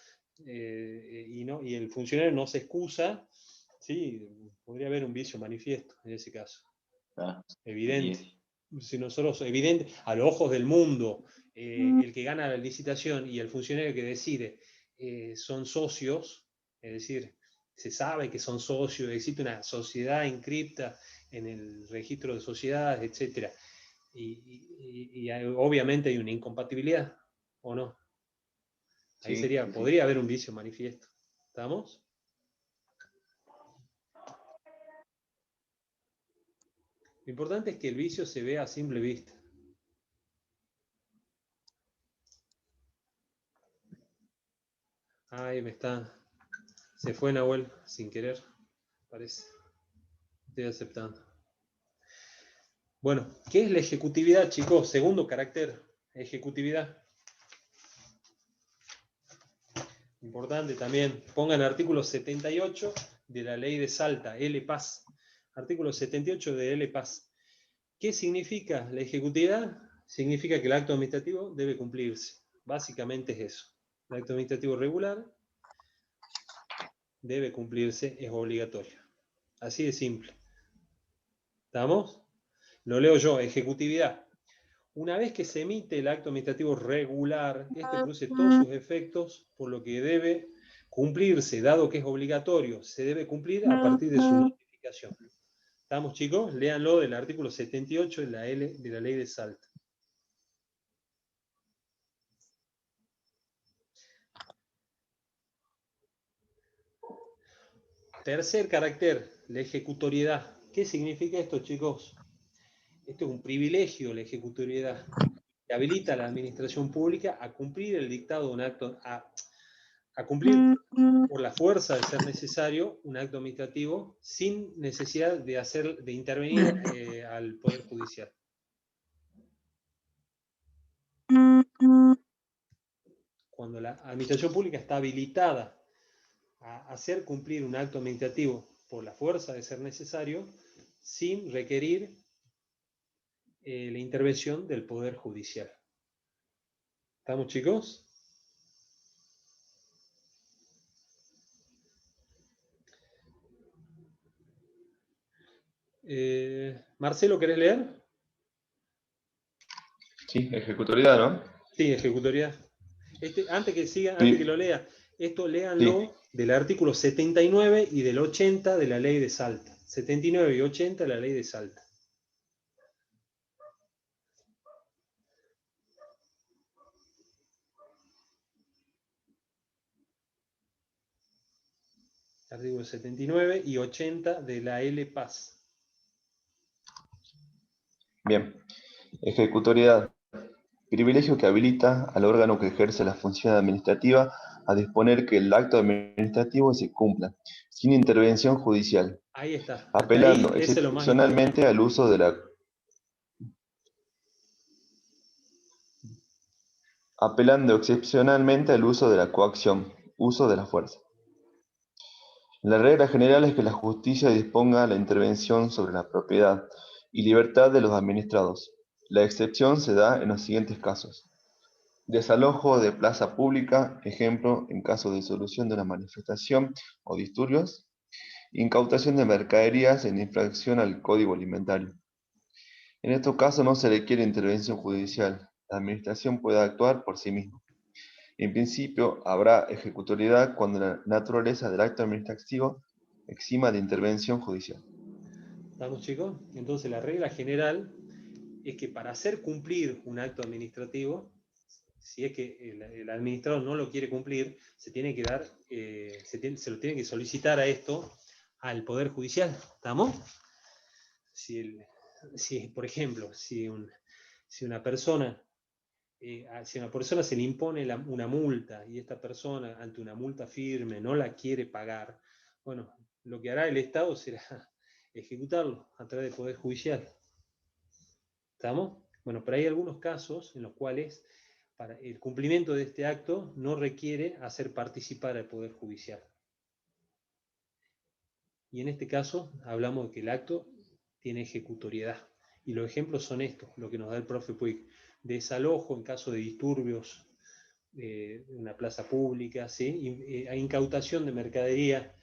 y el funcionario no se excusa, sí, podría haber un vicio manifiesto en ese caso. claro, Evidente. Si nosotros, evidente, a los ojos del mundo, el que gana la licitación y el funcionario que decide son socios, es decir, se sabe que son socios, existe una sociedad inscripta en el registro de sociedades, etc. Y obviamente hay una incompatibilidad, ¿o no? Ahí sí, sí, sí. podría haber un vicio manifiesto. ¿Estamos? Lo importante es que el vicio se vea a simple vista. Ahí se fue Nahuel sin querer, parece. Estoy aceptando. Bueno, ¿qué es la ejecutividad, chicos? Segundo carácter, ejecutividad. Importante también. Pongan el artículo 78 de la ley de Salta, LPAS. Artículo 78 de LPAS. ¿Qué significa la ejecutividad? Significa que el acto administrativo debe cumplirse. Básicamente es eso. El acto administrativo regular debe cumplirse, es obligatorio. Así de simple. ¿Estamos? Lo leo yo, ejecutividad. Una vez que se emite el acto administrativo regular, este produce todos sus efectos, por lo que debe cumplirse, dado que es obligatorio, se debe cumplir a partir de su notificación. ¿Estamos, chicos? Léanlo del artículo 78 de la ley de Salta. Tercer carácter, la ejecutoriedad. ¿Qué significa esto, chicos? Esto es un privilegio, la ejecutoriedad, que habilita a la administración pública a cumplir el dictado de un acto, a cumplir por la fuerza de ser necesario un acto administrativo sin necesidad de intervenir al Poder Judicial. Cuando la administración pública está habilitada a hacer cumplir un acto administrativo por la fuerza de ser necesario sin requerir la intervención del Poder Judicial. ¿Estamos, chicos? Marcelo, ¿querés leer? Sí, ejecutoriedad, ¿no? Sí, ejecutoriedad. Antes que siga, antes que lo lea, esto léanlo Sí. del artículo 79 y del 80 de la ley de Salta. 79 y 80 de la ley de Salta. Artículo 79 y 80 de la LPAS. Bien. Ejecutoriedad. Privilegio que habilita al órgano que ejerce la función administrativa a disponer que el acto administrativo se cumpla, sin intervención judicial, Ahí está. Hasta apelando ahí, ese es lo más excepcionalmente importante. al uso de la coacción, uso de la fuerza. La regla general es que la justicia disponga la intervención sobre la propiedad y libertad de los administrados. La excepción se da en los siguientes casos: desalojo de plaza pública, ejemplo, en caso de disolución de una manifestación o disturbios; incautación de mercaderías en infracción al Código Alimentario. En estos casos no se requiere intervención judicial, la administración puede actuar por sí misma. En principio, habrá ejecutoriedad cuando la naturaleza del acto administrativo exima de intervención judicial. ¿Estamos, chicos? Entonces, la regla general es que para hacer cumplir un acto administrativo, si es que el administrador no lo quiere cumplir, se tiene que dar, se lo tiene que solicitar a esto al Poder Judicial. ¿Estamos? Si, por ejemplo, si una persona se le impone una multa y esta persona ante una multa firme no la quiere pagar, bueno, lo que hará el Estado será ejecutarlo a través del Poder Judicial. ¿Estamos? Bueno, pero hay algunos casos en los cuales para el cumplimiento de este acto no requiere hacer participar al Poder Judicial. Y en este caso hablamos de que el acto tiene ejecutoriedad. Y los ejemplos son estos, lo que nos da el profe Puig. Desalojo en caso de disturbios en una plaza pública, ¿sí? Hay incautación de mercadería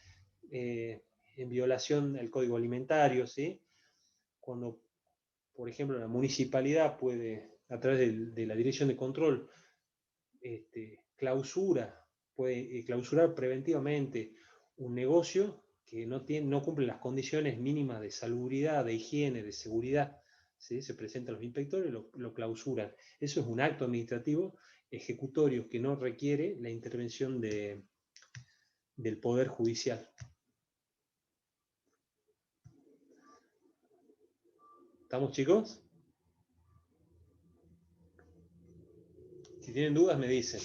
en violación al Código Alimentario, ¿sí? Cuando, por ejemplo, la municipalidad puede, a través de la Dirección de Control, puede clausurar preventivamente un negocio que no cumple las condiciones mínimas de salubridad, de higiene, de seguridad, ¿sí? Se presentan los inspectores y lo clausuran. Eso es un acto administrativo ejecutorio que no requiere la intervención del Poder Judicial. ¿Estamos, chicos? Si tienen dudas me dicen.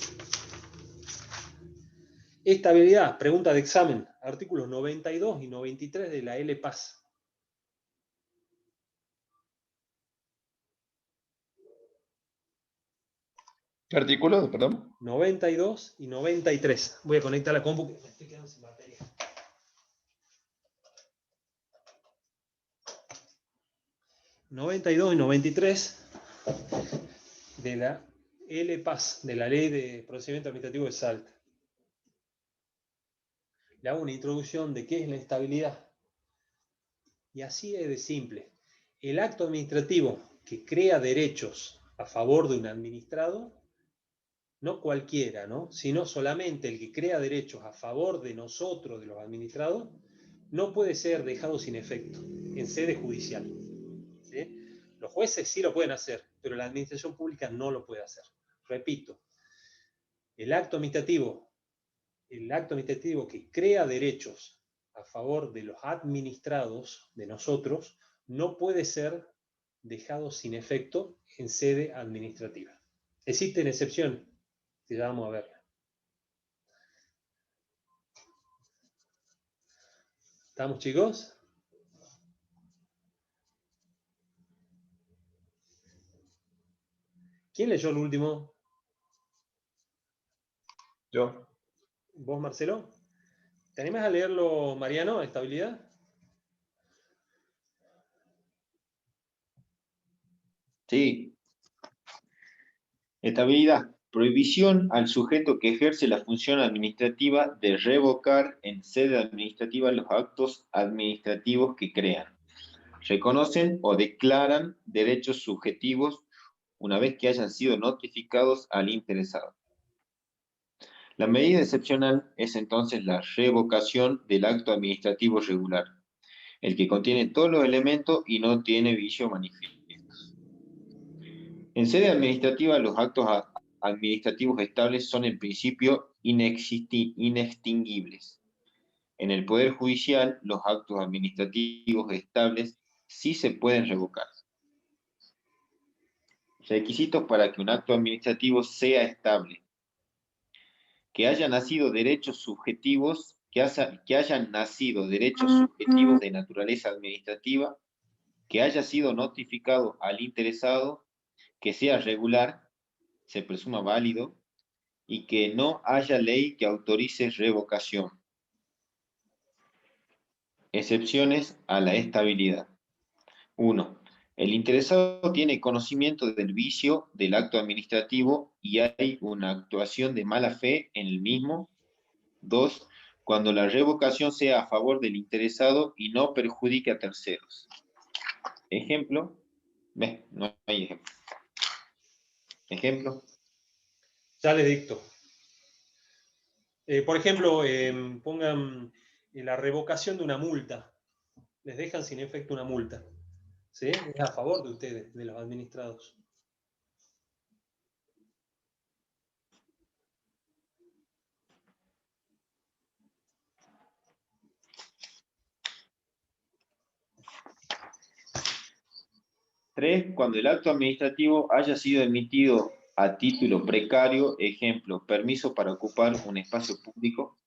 Estabilidad, pregunta de examen, artículos 92 y 93 de la LPAS. ¿Qué artículo, perdón? 92 y 93. Voy a conectar la compu que me estoy quedando sin batería. ...92 y 93... de la LPAS, de la Ley de Procedimiento Administrativo de Salta. Le hago una introducción de qué es la estabilidad. Y así es de simple. El acto administrativo que crea derechos a favor de un administrado, no cualquiera, ¿no? Sino solamente el que crea derechos a favor de nosotros, de los administrados, no puede ser dejado sin efecto en sede judicial. ¿Sí? Los jueces sí lo pueden hacer, pero la administración pública no lo puede hacer. Repito, el acto administrativo que crea derechos a favor de los administrados, de nosotros, no puede ser dejado sin efecto en sede administrativa. Existen excepciones, que ya vamos a ver. ¿Estamos, chicos? ¿Quién leyó el último? Yo. ¿Vos, Marcelo? ¿Te animas a leerlo, Mariano, estabilidad? Sí. Estabilidad. Prohibición al sujeto que ejerce la función administrativa de revocar en sede administrativa los actos administrativos que crean, reconocen o declaran derechos subjetivos una vez que hayan sido notificados al interesado. La medida excepcional es entonces la revocación del acto administrativo regular, el que contiene todos los elementos y no tiene vicio manifiestos. En sede administrativa, los actos administrativos estables son en principio inextinguibles. En el Poder Judicial, los actos administrativos estables sí se pueden revocar. Requisitos para que un acto administrativo sea estable: que hayan nacido derechos subjetivos, que hayan nacido derechos subjetivos de naturaleza administrativa, que haya sido notificado al interesado, que sea regular, se presuma válido, y que no haya ley que autorice revocación. Excepciones a la estabilidad. 1. El interesado tiene conocimiento del vicio del acto administrativo y hay una actuación de mala fe en el mismo. 2. Cuando la revocación sea a favor del interesado y no perjudique a terceros. Ejemplo. No hay ejemplo. Ejemplo. Ya les dicto. Por ejemplo, pongan la revocación de una multa. Les dejan sin efecto una multa. ¿Sí? Es a favor de ustedes, de los administrados. Cuando el acto administrativo haya sido emitido a título precario, ejemplo, permiso para ocupar un espacio público.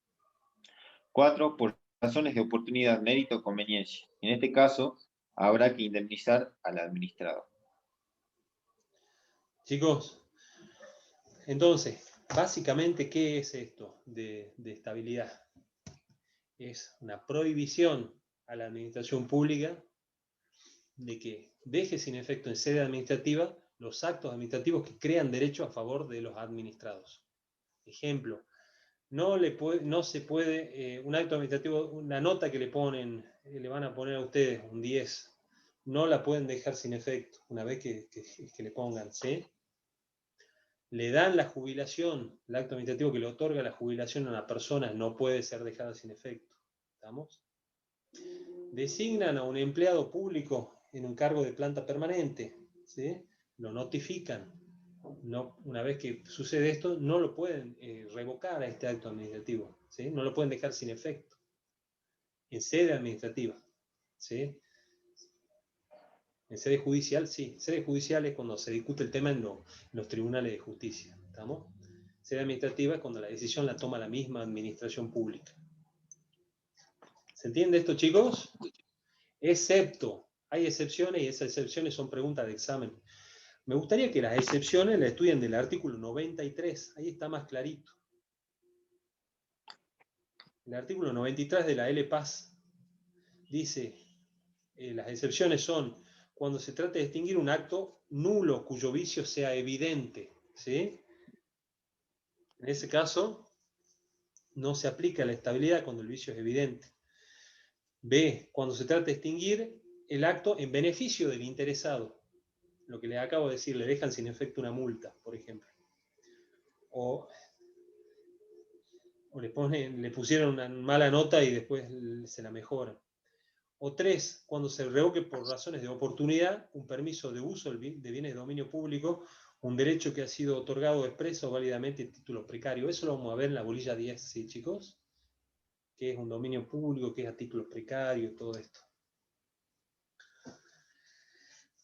4. Por razones de oportunidad, mérito o conveniencia. En este caso, habrá que indemnizar al administrado. Chicos, entonces, básicamente, ¿qué es esto de estabilidad? Es una prohibición a la administración pública de que deje sin efecto en sede administrativa los actos administrativos que crean derecho a favor de los administrados. Ejemplo, no se puede, un acto administrativo, una nota que le van a poner a ustedes, un 10, no la pueden dejar sin efecto una vez que le pongan, ¿sí? Le dan la jubilación, el acto administrativo que le otorga la jubilación a una persona no puede ser dejada sin efecto. ¿Estamos? Designan a un empleado público en un cargo de planta permanente, ¿sí? Lo notifican. No, una vez que sucede esto, no lo pueden revocar a este acto administrativo, ¿sí? No lo pueden dejar sin efecto. En sede administrativa, ¿sí? En sede judicial, sí. En sede judicial es cuando se discute el tema en los tribunales de justicia, ¿estamos? Sede administrativa es cuando la decisión la toma la misma administración pública. ¿Se entiende esto, chicos? Excepto, hay excepciones y esas excepciones son preguntas de examen. Me gustaría que las excepciones las estudien del artículo 93, ahí está más clarito. El artículo 93 de la LPAS dice, las excepciones son cuando se trata de distinguir un acto nulo cuyo vicio sea evidente, ¿sí? En ese caso, no se aplica la estabilidad cuando el vicio es evidente. B, cuando se trata de distinguir el acto en beneficio del interesado. Lo que les acabo de decir, le dejan sin efecto una multa, por ejemplo. O le pusieron una mala nota y después se la mejoran. O 3, cuando se revoque por razones de oportunidad un permiso de uso de bienes de dominio público, un derecho que ha sido otorgado expreso válidamente en título precario. Eso lo vamos a ver en la bolilla 10, ¿sí, chicos? Que es un dominio público, que es a título precario, todo esto.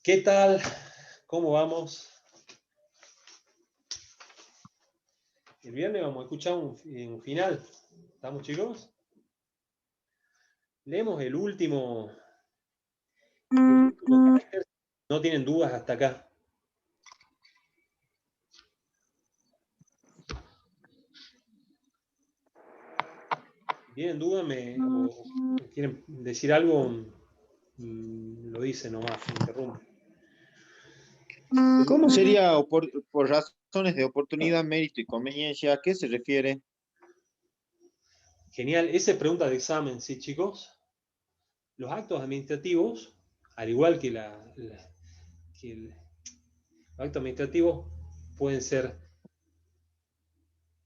¿Qué tal? ¿Cómo vamos? El viernes vamos a escuchar un final. ¿Estamos, chicos? Leemos el último carácter. No tienen dudas hasta acá. ¿Tienen dudas o quieren decir algo? Lo dicen nomás, me interrumpen. ¿Cómo sería por razones de oportunidad, mérito y conveniencia? ¿A qué se refiere? Genial. Esa es pregunta de examen, ¿sí, chicos? Los actos administrativos, al igual que los actos administrativos, pueden ser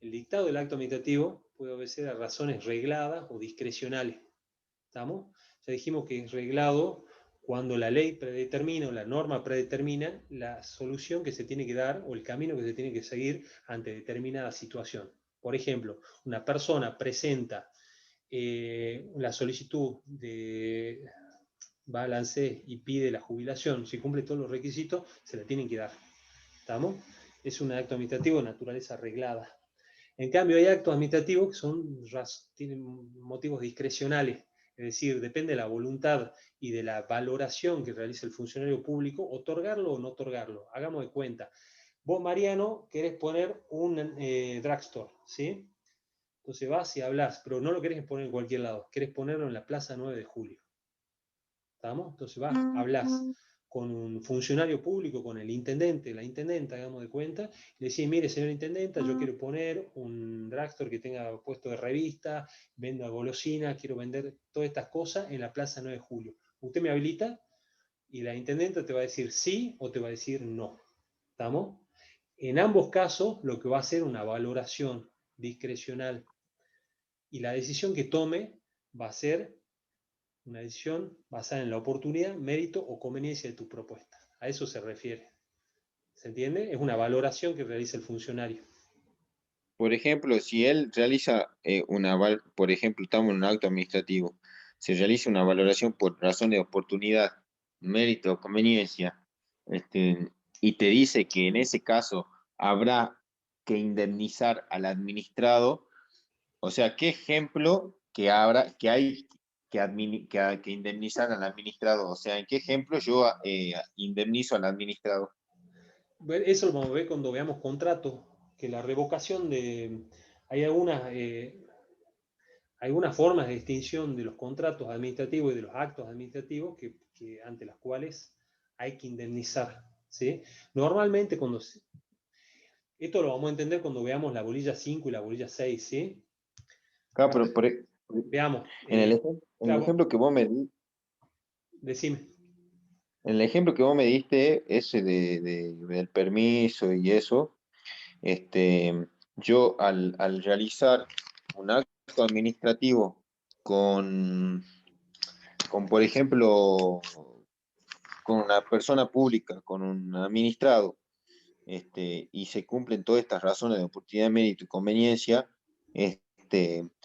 El dictado del acto administrativo puede obedecer a razones regladas o discrecionales. ¿Estamos? Ya dijimos que es reglado cuando la ley predetermina o la norma predetermina la solución que se tiene que dar o el camino que se tiene que seguir ante determinada situación. Por ejemplo, una persona presenta la solicitud de balance y pide la jubilación. Si cumple todos los requisitos, se la tienen que dar. ¿Estamos? Es un acto administrativo de naturaleza reglada. En cambio, hay actos administrativos que tienen motivos discrecionales, es decir, depende de la voluntad y de la valoración que realice el funcionario público, otorgarlo o no otorgarlo. Hagamos de cuenta. Vos, Mariano, querés poner un drugstore, ¿sí? Entonces vas y hablas, pero no lo querés poner en cualquier lado, querés ponerlo en la Plaza 9 de Julio. ¿Estamos? Entonces vas, hablas con un funcionario público, con el intendente, la intendenta, hagamos de cuenta, y le decís, mire, señor intendenta, yo quiero poner un drugstore que tenga puesto de revista, venda golosina, quiero vender todas estas cosas en la Plaza 9 de Julio. ¿Usted me habilita? Y la intendenta te va a decir sí o te va a decir no. ¿Estamos? En ambos casos, lo que va a ser una valoración discrecional. Y la decisión que tome va a ser una decisión basada en la oportunidad, mérito o conveniencia de tu propuesta. A eso se refiere. ¿Se entiende? Es una valoración que realiza el funcionario. Por ejemplo, si él realiza por ejemplo, estamos en un acto administrativo, se realiza una valoración por razón de oportunidad, mérito o conveniencia, y te dice que en ese caso habrá que indemnizar al administrado, o sea, ¿qué ejemplo que hay que indemnizar al administrado? O sea, ¿en qué ejemplo yo indemnizo al administrado? Eso lo vamos a ver cuando veamos contratos, que la revocación de... Hay algunas formas de extinción de los contratos administrativos y de los actos administrativos que ante las cuales hay que indemnizar. ¿Sí? Normalmente esto lo vamos a entender cuando veamos la bolilla 5 y la bolilla 6, ¿sí? Claro, pero Veamos. en el Claro, ejemplo que vos me diste, decime. en el ejemplo que vos me diste, ese del permiso y eso, yo al realizar un acto administrativo por ejemplo, con una persona pública, con un administrado, y se cumplen todas estas razones de oportunidad, mérito y conveniencia,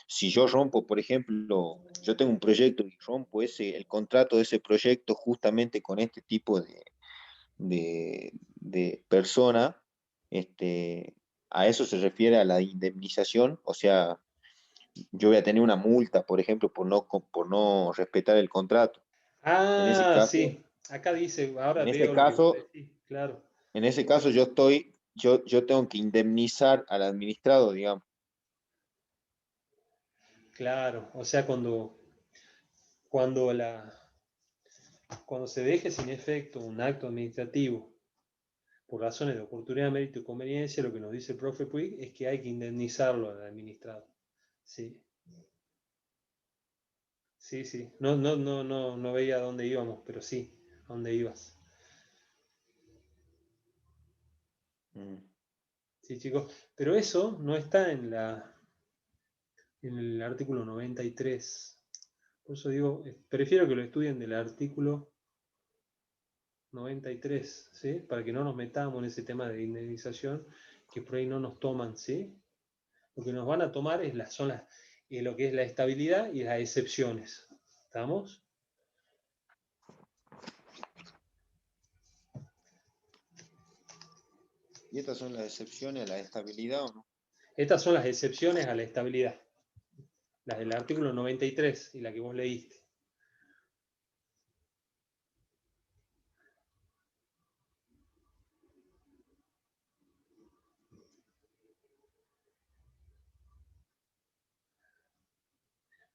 si yo rompo, por ejemplo, yo tengo un proyecto y rompo el contrato de ese proyecto justamente con este tipo de persona, a eso se refiere a la indemnización, o sea, yo voy a tener una multa, por ejemplo, por no respetar el contrato. En ese Ah, caso, sí. Acá dice, ahora en ese veo lo que vos caso, decís, claro. en ese caso yo tengo que indemnizar al administrado, digamos. Claro. O sea, cuando, cuando se deje sin efecto un acto administrativo por razones de oportunidad, mérito y conveniencia, lo que nos dice el profe Puig es que hay que indemnizarlo al administrado. Sí. Sí, sí. No veía a dónde íbamos, pero sí, a dónde ibas. Mm. Sí, chicos. Pero eso no está en el artículo 93. Por eso digo, prefiero que lo estudien del artículo 93, ¿sí? Para que no nos metamos en ese tema de indemnización, que por ahí no nos toman, ¿sí? Lo que nos van a tomar son lo que es la estabilidad y las excepciones. ¿Estamos? ¿Y estas son las excepciones a la estabilidad o no? Estas son las excepciones a la estabilidad. Las del artículo 93 y la que vos leíste.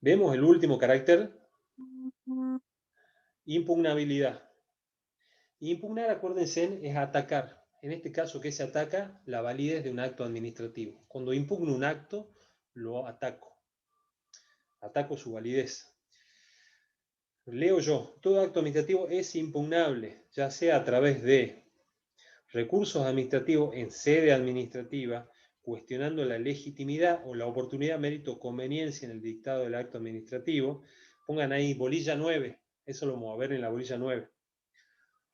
Vemos el último carácter, impugnabilidad. Impugnar, acuérdense, es atacar. En este caso, ¿qué se ataca? La validez de un acto administrativo. Cuando impugno un acto, lo ataco. Ataco su validez. Leo yo, todo acto administrativo es impugnable, ya sea a través de recursos administrativos en sede administrativa, cuestionando la legitimidad o la oportunidad, mérito o conveniencia en el dictado del acto administrativo, pongan ahí bolilla 9, eso lo vamos a ver en la bolilla 9.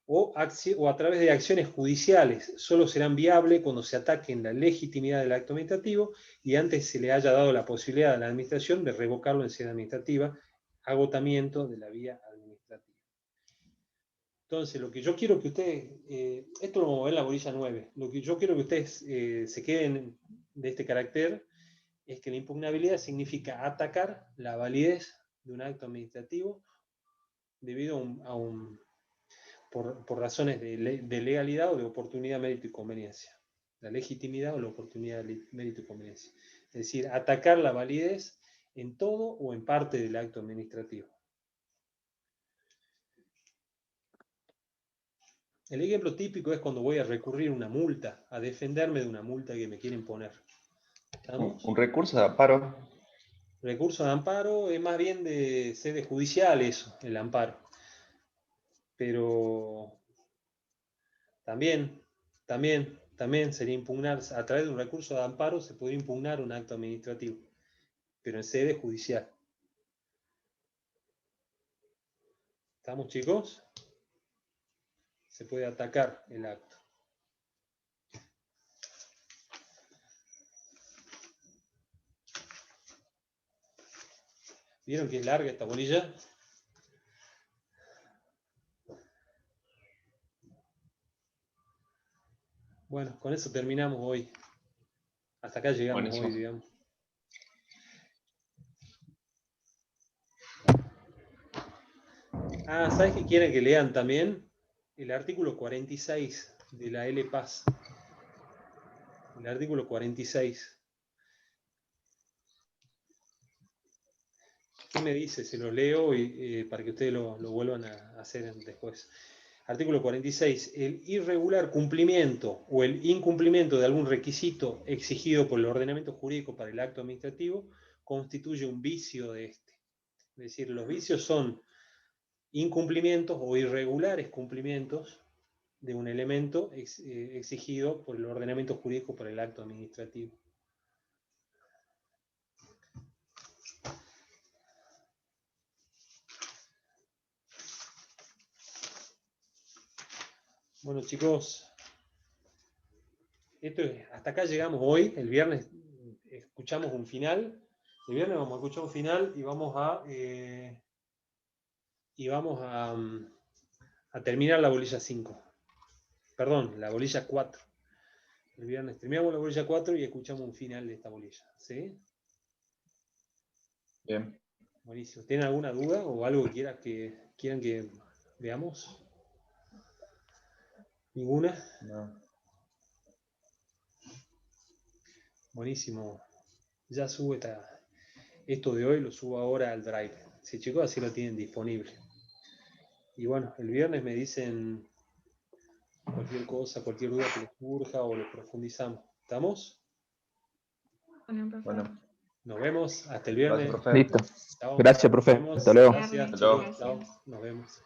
O a través de acciones judiciales, solo serán viables cuando se ataquen la legitimidad del acto administrativo y antes se le haya dado la posibilidad a la administración de revocarlo en sede administrativa, agotamiento de la vía administrativa. Entonces, lo que yo quiero que ustedes, esto lo vamos a ver en la bolilla 9, lo que yo quiero que ustedes se queden de este carácter es que la impugnabilidad significa atacar la validez de un acto administrativo debido por razones de legalidad o de oportunidad, mérito y conveniencia. La legitimidad o la oportunidad, mérito y conveniencia. Es decir, atacar la validez en todo o en parte del acto administrativo. El ejemplo típico es cuando voy a recurrir una multa, a defenderme de una multa que me quieren poner. ¿Estamos? Un recurso de amparo. Recurso de amparo es más bien de sede judicial eso, el amparo. Pero también sería impugnar, a través de un recurso de amparo se podría impugnar un acto administrativo, pero en sede judicial. ¿Estamos, chicos? Se puede atacar el acto. ¿Vieron que es larga esta bolilla? Bueno, con eso terminamos hoy. Hasta acá llegamos. Buenísimo. Hoy, digamos. ¿Sabes qué quieren que lean también? El artículo 46 de la LPAS. El artículo 46. ¿Qué me dice? Se lo leo para que ustedes lo vuelvan a hacer después. Artículo 46. El irregular cumplimiento o el incumplimiento de algún requisito exigido por el ordenamiento jurídico para el acto administrativo constituye un vicio de este. Es decir, los vicios son incumplimientos o irregulares cumplimientos de un elemento exigido por el ordenamiento jurídico para el acto administrativo. Bueno, chicos, hasta acá llegamos hoy. El viernes escuchamos un final. El viernes vamos a escuchar un final y vamos a terminar la bolilla 5. Perdón, la bolilla 4. El viernes terminamos la bolilla 4 y escuchamos un final de esta bolilla. ¿Sí? Bien. Buenísimo. ¿Tienen alguna duda o algo que quieran que veamos? ¿Ninguna? No. Buenísimo. Ya subo esto de hoy, lo subo ahora al Drive. Sí, chicos, así lo tienen disponible. Y bueno, el viernes me dicen cualquier cosa, cualquier duda que les surja o lo profundizamos. ¿Estamos? Bueno. Nos vemos. Hasta el viernes. Gracias, profe. Listo. Gracias, profe. Hasta luego. Gracias, chicos. chao. Nos vemos.